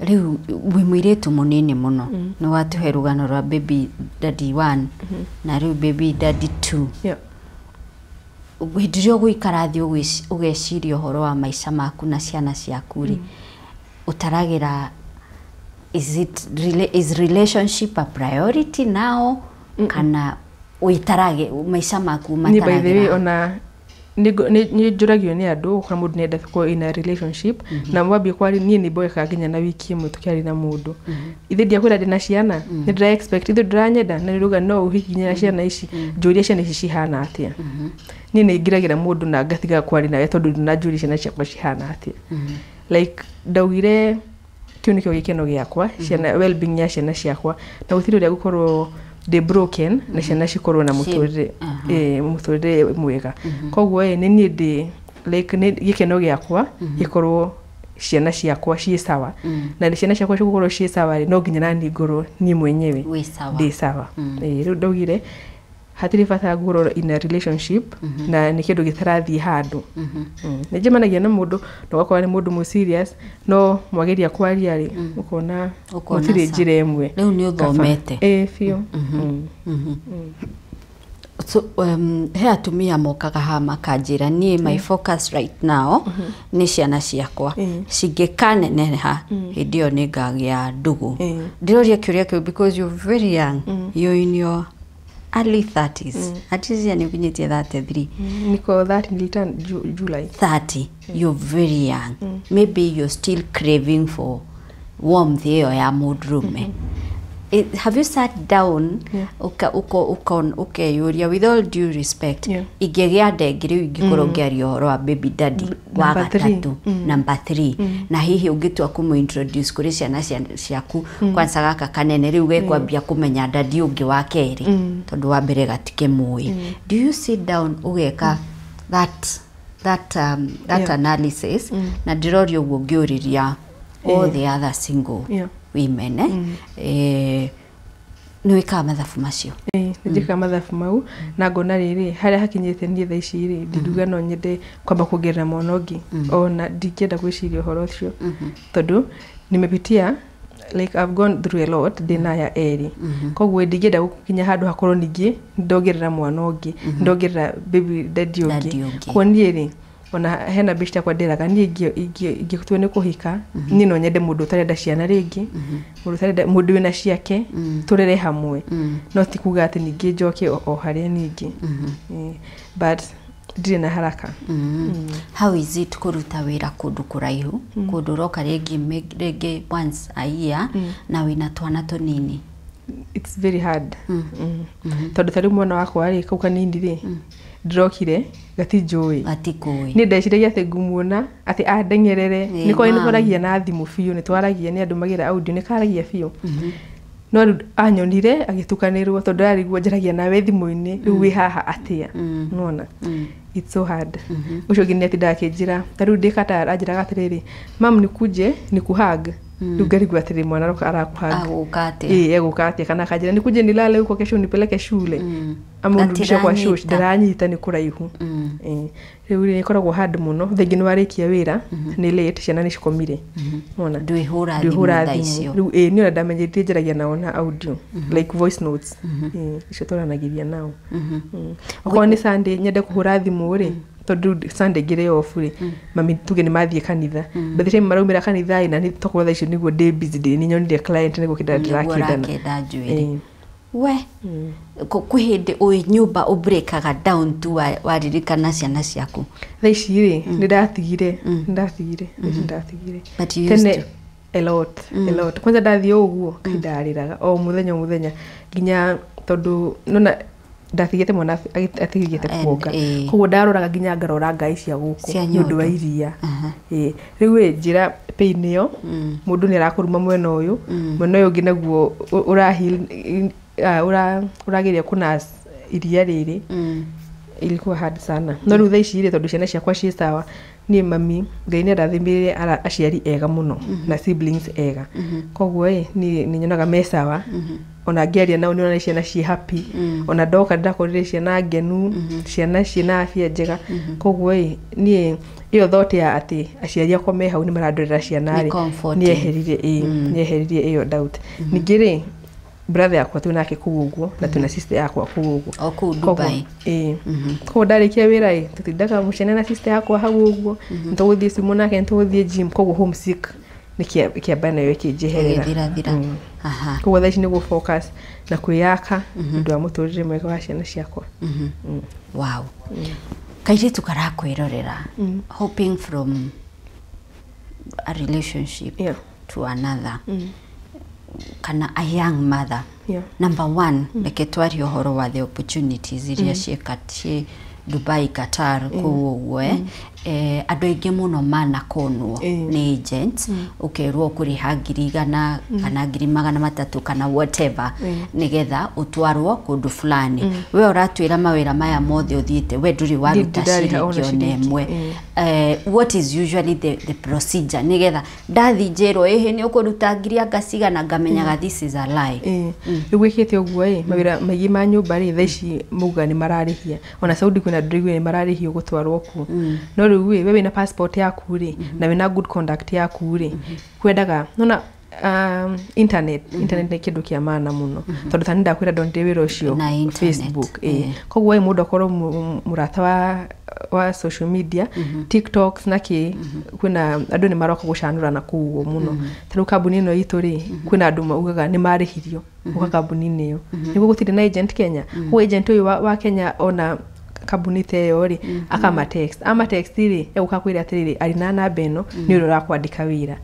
riu wi mwiritu munini muno ni watuhe rugano rwa baby daddy 1 na riu baby daddy 2 yeah widirio guikara thi ugeciria horo wa maisha maku na ciana ciaku ri utaragira is relationship a priority now kana uitarage maisha maku mataragira ni by the way ona ni njuragio ni andu kana mundu nenda ko in a relationship na mwambie kwari nie ni boy kaginya na wiki imwe tukiari na mundu ithe dia kwira ndina ciana ni ndira expect ithe ndiranyenda na niruga no uhikinya ciana ici njuria ciana ici cihana atia nie ni ngiragira mundu na ngatiga kwari nawe tondu ndina njuria ciana ciakwa cihana atia like ndaugire kiu nikio gikeno giakwa ciana well being ya ciana ciakwa na gutiri ria gukorwo de broken na ciana cikorwo na muturire muturire mwega koguo ni nie ndi like ni gikeno giakwa gikorwo ciana ciakwa ciĩ sawa na ciana ciakwa cigũkorwo ciĩ sawa no nginya nani ngorwo ni mwenyewe ndĩ sawa rĩu ndaugire hatirĩ bata ngorwo in a relationship na nĩ kĩndũ gĩtarathiĩ handũ nĩ njemanagia na mũndũ na ũgakorwo nĩ mũndũ serious no mwageria kwaria rĩ ũkona gũtirĩ njĩra ĩmwe rĩu nĩ ũthomete biũ so he atumia mokaga ha makanjĩra niĩ my focus right now nĩ ciana ciakwa cingĩkaneneha hĩndĩ ĩyo nĩ ngagĩa ndũgũ ndĩroria kĩũria kĩu because you're very young you're in your early 30s atizia nĩ ũkinyĩtie 33 niko 30 July 30 you're very young maybe you're still craving for warmth hiyo ya mũndũrũme have you sat down okay yuria with all due respect igegea ndengire ingĩkorwo ngĩaria ũhoro wa baby daddy wa gatatu number 3 na hihi ũngĩtua kũmũintroduce kũrĩ ciana ciaku kwanza gaka kanene rĩu gekwambia kũmenya daddy ũngĩ wa kerĩ tondũ wa mbere gatike mũĩ do you sit down ũgeka that analysis na ndĩroria ũguo ngĩũrĩria all the other single women nĩ wĩkaga mathabu macio njĩkaga mathabu mau na ngona rĩrĩ harĩa hakinyĩte niĩ thaa ici rĩ ndiruga no nyende kwamba kuongerera mwana ũngĩ ona ndingĩenda gwĩciria ũhoro ũcio tondũ nimepitia like I've gone through a lot ndĩnaya erĩ koguo ndingĩenda gũkinya handũ hakorwo ningĩ ndongerera mwana ũngĩ ndongerera baby daddy ũngĩ kwa niĩ rĩ ona hena bishta kwa nderaga niĩ ingĩtua nĩ kũhika niĩ no nyende mũndũ ũtarenda ciana rĩngĩ mũndũ ũtarenda mũndũ wĩna ciake tũrere hamwe no ti kuga atĩ ningĩ njoke o harĩa ningĩ but ndirĩ na haraka how is it kũruta wĩra kũndũ kũraihu kũndũ ũroka rĩngĩ once a year na wĩna twana tũnini it's very hard tondũ tarĩ mwana wakwa rĩ kau kanini rĩ ndĩrokire gatinjũĩ nĩ ndeciragia atĩ ngumuona atĩ andengerere nĩ kwa nĩ twaragia na thimũ biũ nĩ twaragia nĩ andũ magĩra audio nĩ karagia biũ no anyonire agĩtukanĩrwo tondũ ariguo njaragia nawe thimũ-inĩ rĩu wĩ haha atĩa nona it's so hard ũcio ũngĩ nĩ atĩ ndakĩnjĩra tarĩu ndĩ Qatar anjĩraga atĩrĩrĩ mam nikuje nikuhag rĩu ngarigua atĩrĩ mwana arakuhag egũka atĩa kana akanjĩra nikuje nilale huko kesho nipeleke shule ama unirudishe kwa shule ndaranyita nĩ kũraihu rĩu nĩ koragwo hard mũno thengi nĩ warĩkia wĩra nĩ late ciana nĩ cikomire nona ndwĩhũra thimũ icio rĩu nĩ ona ndamenyithie njaragia nao na audio like voice notes icio twaranagĩria nao okorwo nĩ Sunday nyende kũhũra thimũ rĩ tondũ Sunday ngĩrĩ off rĩ mami tuge nĩ mathiĩ kanitha by the time maraumĩra kanitha na nĩ tokorwo thaa icio nĩguo ndĩ busy nĩ nyonire client nĩguo kĩnda ndĩrakĩndana we kwĩ hĩndĩ ũĩ nyũmba ũbreakaga down tu waririkana ciana ciaku thaa ici rĩ nĩ ndatigire tene a lot kwanza ndathiĩ ũguo ndarĩraga o mũthenya nginya tondũ nona ndathigĩte mwana atigĩte kuonga koguo ndaroraga nginya ngarora ngai cia gũkũ nĩ ũndũ wa iria rĩu njĩra pain ĩyo mũndũ nĩ arakũruma mwena ũyũ ũngĩ naguo ũrageria kuna iria rĩrĩ ilikuwa hard sana no rĩu thaa ici rĩ tondũ ciana ciakwa ciĩ sawa niĩ mami Ngai nĩ arathimĩrĩire aciari ega mũno na siblings ega koguo niĩ nyonaga me sawa ona ngĩaria nao nĩ ona ciana ciĩ happy ona ndoka ndakorire ciana ngenu ciana ciĩna afya njega koguo niĩ iyo thought ya atĩ aciari akwa me hau nĩ marandorera ciana rĩ nĩ eheririe iyo doubt ningĩ rĩ brother yakwa tu nake kũu ũguo na tuna sister yakwa kũu ũguo kũu Dubai koguo ndarĩkia wĩra tũtindaga mũcene na sister yakwa hau ũguo nĩtũgũthiĩ cimu nake nĩtũgũthiĩ gym koguo homesick nĩ kĩamba nayo kĩnjeherera koguo thaa ici nĩguo focus na kwĩyaka ũndũ wa mũtũrĩre mwega wa ciana ciakwa wow kairĩtu karakwĩrorera hoping from a relationship to another kana a young mother number 1 reke twarie ũhoro wa the opportunities iria ciĩ Dubai Qatar kũu ũguo andå aingä må no manakonwo nä agents ukerwo kuriha 100 kana 300 kana whatever nigetha utwarwo kundu fulani we uratwira mawira maya mothe uthiite we nduri waruta ciringi nemwe what is usually the procedure nigetha ndathinjirwo ni ukuruta ngiri ngaciga na ngamenyaga this is a lie gwikite uguo mawira maigi ma nyumba ri thaici muga ni mararihia ona Saudi kuna ndrigu ni mararihio gutwarwo ku no riu we wina passport yaku ri na wina good conduct yaku ri kwendaga nona internet ni kindu kia maana muno tondu tani ndakwira don't wira ucio Facebook koguo we mundu akorwo murata wa social media TikToks naki kuna andu ni maroka gucanurana kuuo muno taru kambuni no itu ri kuna andu maugaga ni marihirio uka kambuni niyo niguo gutire na agent Kenya wo agent uyu wa Kenya ona kambuni teyo ri akama text ri ukakwira atiriri ari na namba eno ni uri rakwandika wira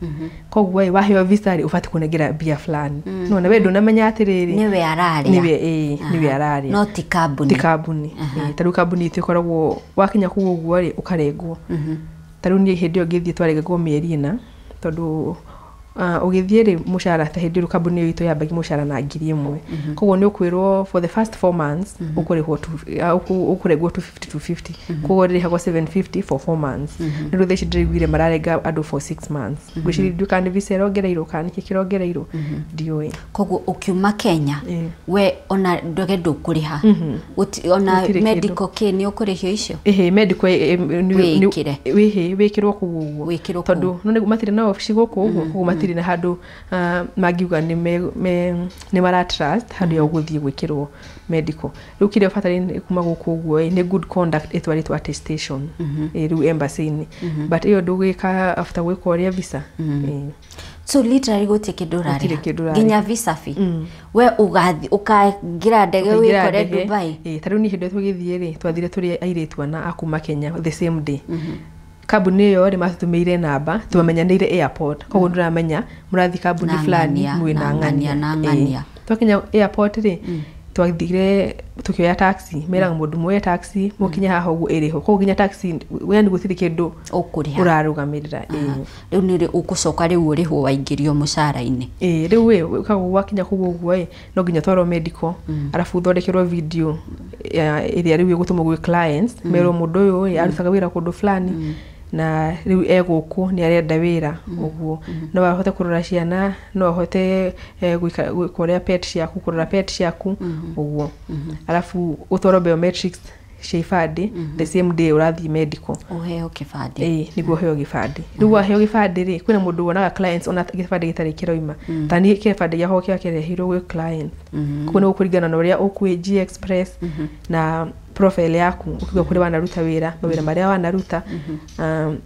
koguo we waheo visa ri ufati kunegera bia fulani no na we ndunamenya atiriri niwe araria niwe araria no ti kambuni taru kambuni itikoragwo wakinya kuguo ri ukarengwo taru ni hindi yo githie twaregwo mieri na tondu ugithie ri mushara ta hindi ru kambuni yitu yambagi mushara na 1,000 koguo ni ukwirwo for the first 4 months ukurihwo ukuregwo 250 koguo ri hagwa 750 for 4 months ni ru theci ndirigwire mararenga andu for 6 months gwiciri nduka ni visero gereiro kana kikirogereiro ndiwe koguo ukiuma Kenya we ona ndoge ndukuriha ona medical care ni ukurihio icio medical ni wikirwo kuguo tondu no matire na office guku uguo na handu magiuga ni mara trust handu ya guthie gwikirwo medical riu kire fatari kuma guku guo ni good conduct etwaritwa attestation riu embassy ni but iyo ndugika after gwika oria visa so literally gote kidurari ginya visa fee we ugathi ukagira ndege wikore Dubai tariu ni hindu tugithie ri twathire turi airitwa na akuma Kenya the same day kambuni yo ri matumeire namba tumamenyanire airport koguo nduramenya murathi kambuni fulani mwina ngania twakinya airport ri twathire tukioya taxi meraga mundu moya taxi mukinya haha ugu iriho koguo ginya taxi we ni gutiri kindu ukuriha urarugamirira riu ni ri ukucoka riu uriho waingirio mushara-ini riu we kaguo wakinya kuguo uguo no ginya twaro medical arafu thondekirwo video iria riu gutumwo gwi clients mero mundu uyu arutaga wira kundu fulani na riu eguku ni arenda wira uguo no ahote kurora ciana no ahote gwikoria pet ciaku kurora pet ciaku uguo alafu utoro biometrics sheifadi the same day urathi medical uheo kifadi niguo heo gifadi riu aheo gifadi ri kwina mundu wonaga clients ona gifadi gitari kiroima tani kifadi yaho kiakere hiro gwi client kuna ukuringana na uria ukwi express na profile yaku ukiga kuri wanaruta wira mawira maria wanaruta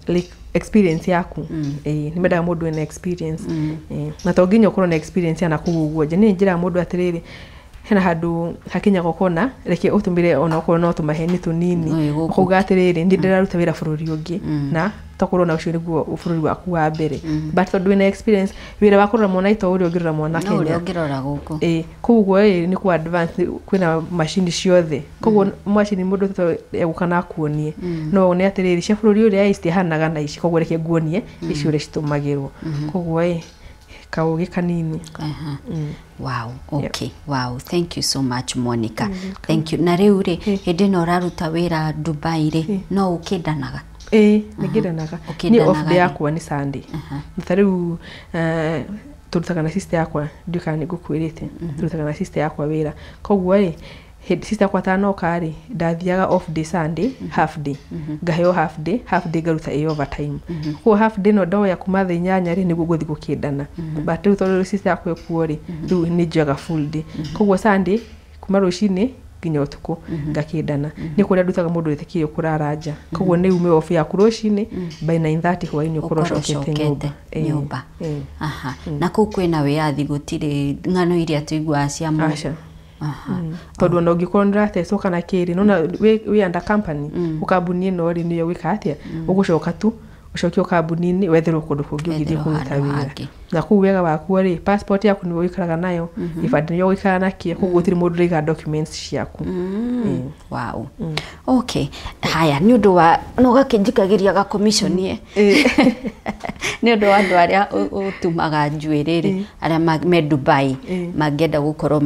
like experience yaku ni meda mundu ena experience na toginyo kuro na experience ana kuguo je ni njira mundu atiriri hena handu hakinya gukona reke utumire ona ukorwo no tumaheni tunini kuga atiriri ndiraruta wira bururi ungi na tokorwo na ucio niguo bururi waku wa mbere but tondu ena experience wira wakorora mwana ito uri ugirora mwana Kenya no ugirora guku kuguo ni ku advance kwina machine ciothe kuguo machine mundu to egukana kuonie no ne atiriri cia bururi uri aisti hanaga na ici kuguo reke guonie ici uri citumagirwo kuguo kaugi kanini wow okay wow thank you so much Monica thank you na riu ri hindi no raruta wira Dubai ri no ukindanaga nigiranaga ni off day yakwa ni Sunday tariu turutaga na sister yakwa ndikani gukwirite turutaga na sister yakwa wira koguo sister kwa tano kari ndathiaga off day Sunday half day ngaheo half day garuta overtime ko half day no ndo ya kumatha inyanya ri niguo guthi gukindana but riu tondu sister yakwa kuori riu ni njaga full day koguo Sunday kuma rucini ginya utuku ngakindana ni kuria ndutaga mundu ithikio kuraraja koguo ni ume off ya kurucini by 9:30 hwaini ukurocokete nyumba na ku kwina wiathi gutire ngano iria tuigwa cia mu tondu no gikonra teso kana kiri nona we under company ukambuni no ri niyo wikatia ugucoka tu ucokio kambuni-inĩ wetherwo kũndũ kũngĩ ũgĩthiĩ kũruta wĩra na kũu wega waku rĩ passport yaku nĩwe ũikaraga nayo ibandĩ nĩwe ũikaraga nakĩo koguo gũtirĩ mũndũ ũraiga documents ciaku. Wow. Okay. Haya nĩ ũndũ wa no gakĩnjikagĩria ga commission nĩ ũndũ wa andũ arĩa ũtumaga njuĩrĩ arĩa me Dubai mangĩenda gũkorwo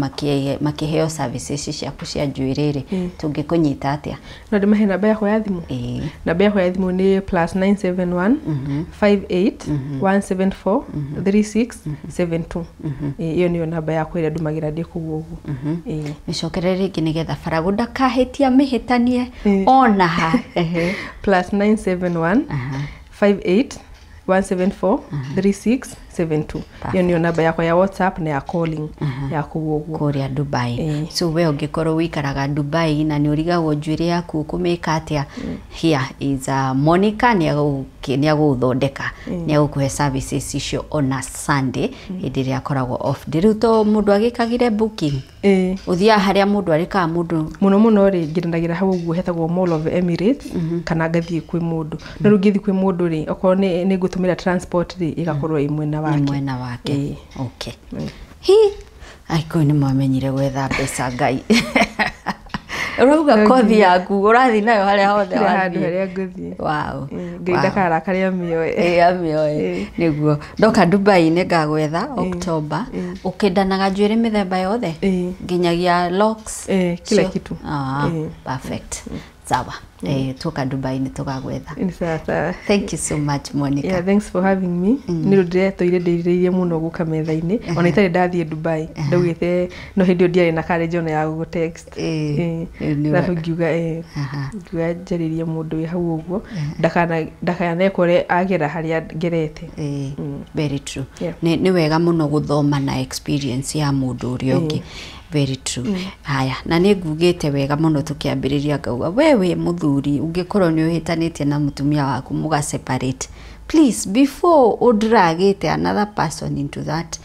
makĩheo services ciaku cia njuĩrĩ tũngĩkũnyita atĩa? No ndĩmahe namba yakwa ya thimũ. Namba yakwa ya thimũ nĩ +971 58 174 3672. Iyo niyo namba yakwa ĩrĩa ndumagĩra ndĩ kũu ũguo. Mĩcokerere rĩngĩ nĩgetha Baragu ndakahĩtia mĩhĩtanie ona ha. +971 58 174 3672. Iyo niyo namba yakwa ya WhatsApp na ya calling ya kũu ũguo kũrĩa Dubai. So we ũngĩkorwo wĩikaraga Dubai na nĩ ũrigagwo njuĩrĩ yaku kũmĩka atĩa, here is Monica nĩ agũthondeka nĩ agũkũhe services icio on a Sunday hĩndĩ ĩrĩa akoragwo off. Ndĩruto mũndũ agĩkagire booking ũthiaga harĩa mũndũ arĩkaga mũndũ mũno rĩ ngiranagĩra hau ũguo hetagwo Mall of Emirates kana ngathiĩ kwĩ mũndũ no rĩu ngĩthiĩ kwĩ mũndũ rĩ okorwo nĩ ngũtũmĩra transport rĩ ĩgakorwo mwena wake. Okay. Aiko nĩ mwamenyire gwetha mbeca Ngai. Urauga kothi yaku urathi nayo harĩa hothe harĩa ngũthiĩ. Wow. Ngai ndakarakaria mĩoe. Amĩoe. Nĩguo ndoka Dubai nĩ ngagwetha October ũkĩndanaga njuĩrĩ mĩthemba yothe nginyagia locks kila kitu. Perfect. Sawa. Tuka Dubai nĩ tugagwetha. Sawa. Thank you so much Monica. Yeah, thanks for having me. Nĩ ndiretũire ndĩrĩirie mũno gũka metha-inĩ. Ona itarĩ ndathiĩ Dubai. Ndaugĩte no hĩndĩ ndiarĩ na courage ona ya gũgũ text. Ndafu ngiuga ngiuga njaririe mũndũ wĩ hau ũguo. Ndakanekore agera harĩa ngerete. Very true. Nĩ wega mũno gũthoma na experience ya mũndũ ũrĩa ũngĩ. Very true. Haya na nĩ ngugĩte wega mũno tũkĩambĩrĩria ngauga wewe mũthuri ũngĩkorwo nĩ ũhĩtanĩtie na mũtumia waku mũga separate, please before ũdragĩte another person into that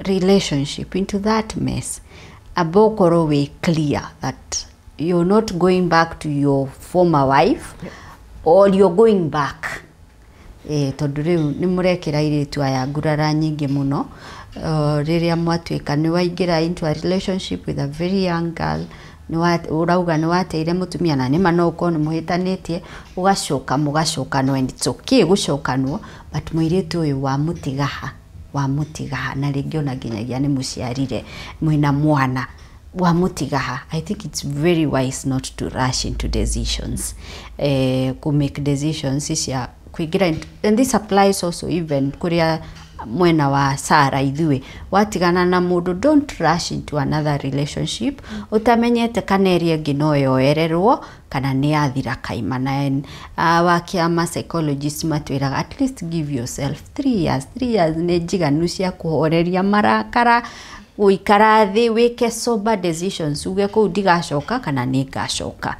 relationship, into that mess, abokorwo we clear that you're not going back to your former wife or you're going back. Tondũ rĩu nĩ mũrekĩra airĩtu aya ngurara nyingĩ mũno rĩrĩa mwatuĩka nĩ waingĩra into a relationship with a very young girl urauga nĩ wateire mũtumia na nĩma no ũkorwo nĩ mũhĩtanĩtie mũgacoka no and it's okay gũcokanwo but mũirĩtu ũyũ wa mũtigaha na rĩngĩ ona nginyagia nĩ mũciarire mwĩna mwana wa mũtigaha. I think it's very wise not to rush into decisions, to make decisions cia kuingira, and this applies also even kuria mwena wa Sara ithuĩ watigana na mũndũ, don't rush into another relationship utamenyete kana ĩrĩa ĩngĩ no yoererwo kana nĩ yathira kaimana. Wakiama psychologists matwĩraga at least give yourself 3 years nĩ njiganu cia kuhoreria marakara, uikara thĩ wĩke sober decisions uge kũu ndigacoka kana nĩ ngacoka.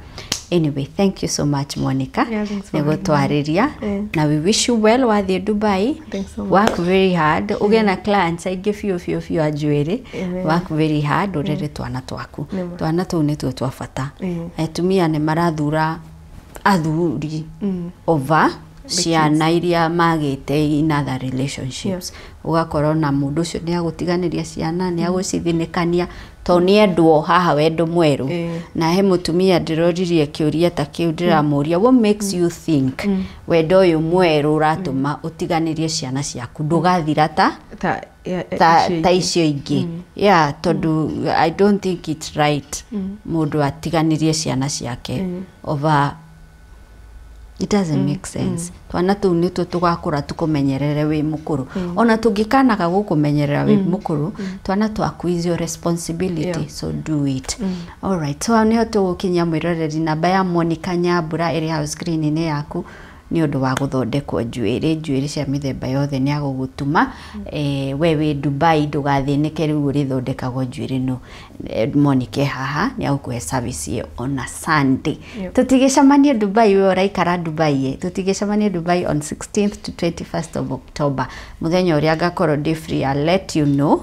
Anyway, thank you so much Monica. Nĩgũtwarĩria na we wish you well wathiĩ Dubai. Thanks so much. Work very hard. Ũgĩe na clients aingĩ biũ a njuĩrĩ. Work very hard ũrere twana twaku. Twana tũu nĩtuo twa bata. Atumia nĩ marathura athuri over ciana iria magĩte in other relationships. Ugakorwo na mũndũ ũcio nĩ agũtiganĩria ciana, nĩ agũcithinĩkania to nĩ endwo haha wendo mwerũ. Na he mũtumia ndĩroririe kĩũria ta kĩu ndĩramũria, what makes you think wendo ũyũ mwerũ ũratũma ũtiganĩrie ciana ciaku ndũgathira ta icio ingĩ? Yeah, tondũ I don't think it's right mũndũ atiganĩrie ciana ciake over. It doesn't make sense. Twana tu nĩtuo tugakũra tukũmenyerere wĩ mũkũrũ. Ona tũngĩkanaga gũkũmenyerera wĩ mũkũrũ, twana twaku is your responsibility, so do it. All right, so nĩho tũgũkinyia mwĩroreri namba ya Monica Nyambura ĩrĩ hau screen-inĩ yaku nĩ ũndũ wa gũthondekwo njuĩrĩ cia mĩthemba yothe nĩ agũgũtuma. We wĩ Dubai ndũgathĩnĩke rĩu ũrĩthondekagwo njuĩrĩ no Monica haha nĩ agũkũhe service ĩyo on a Sunday. Tũtigĩcemanie Dubai, we ũraikara Dubai, tũtigĩcemanie Dubai on 16th to 21st of October, mũthenya ũrĩa ngakorwo ndĩ free, I'll let you know.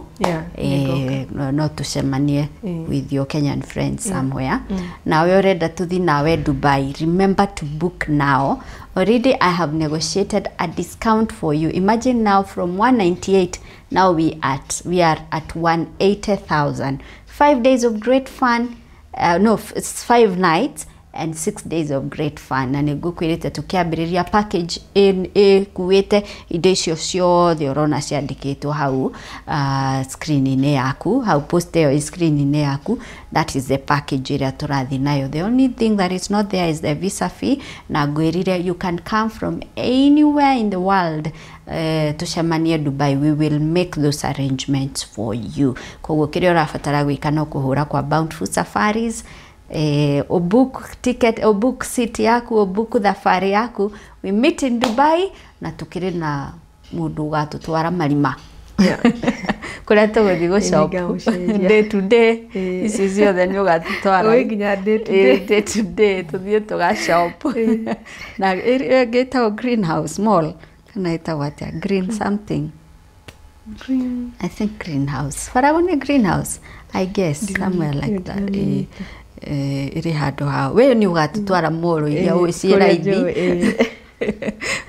No tucemanie with your Kenyan friends somewhere. Nawe ũrenda tũthi nawe Dubai, remember to book now already I have negotiated a discount for you. Imagine now from 198, now we are at 180,000. 5 days of great fun. No, it's 5 nights and 6 days of great fun. Na nigukwirite tukiambiriria package kuwete indo icio ciothe urona ciandikitwo hau screen-ini yaku, hau poster yo screen-ini yaku. That is the package ira turathi nayo. The only thing that is not there is the visa fee. Na ngwirire you can come from anywhere in the world tucemanie Dubai. We will make those arrangements for you. Koguo kiria urabatara gwika no kuhura kwa Bountiful Safaris, o book ticket, o book seat yaku, o book thafari yaku. We meet in Dubai na tukiri na mundu gatutwara marima. Kuria tuguthi go shop day to day. Ici ciothe ni ugatutwara nginya day to day tuthie tuga shop. Na geta greenhouse mall kana ita atia green something. Green, I think greenhouse. Faragone greenhouse, I guess somewhere like that. Iri handu hao we ni ugatutwara moro iria uciira ithi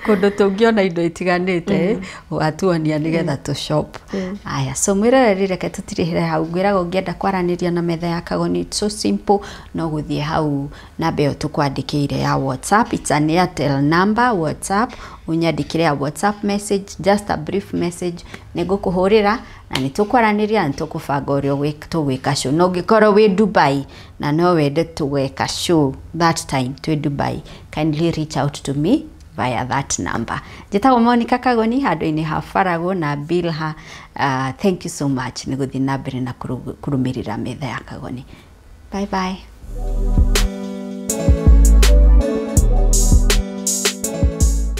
kundu tungiona indo itiganite ugatuonia nigetha tu shop. Aya, so mwirereri reke tutirihire hau. Ngwiraga ungienda kwaraniria na metha ya Kagoni, it's so simple. No guthie hau namba yo tukwandikiire ya WhatsApp. It's an Airtel number WhatsApp. Unyandikire ya WhatsApp message, just a brief message. Nigukuhurira na nitukwaraniria na tukubanga urio tugwika show. No ngikoro wi Dubai na no wende tugwika show that time to Dubai, kindly reach out to me via that number. Jitagwo Monica Kagoni, handu-ini ha Farago na Bilha. Thank you so much. Niguthi na mbere na kurumirira metha ya Kagoni. Bye bye.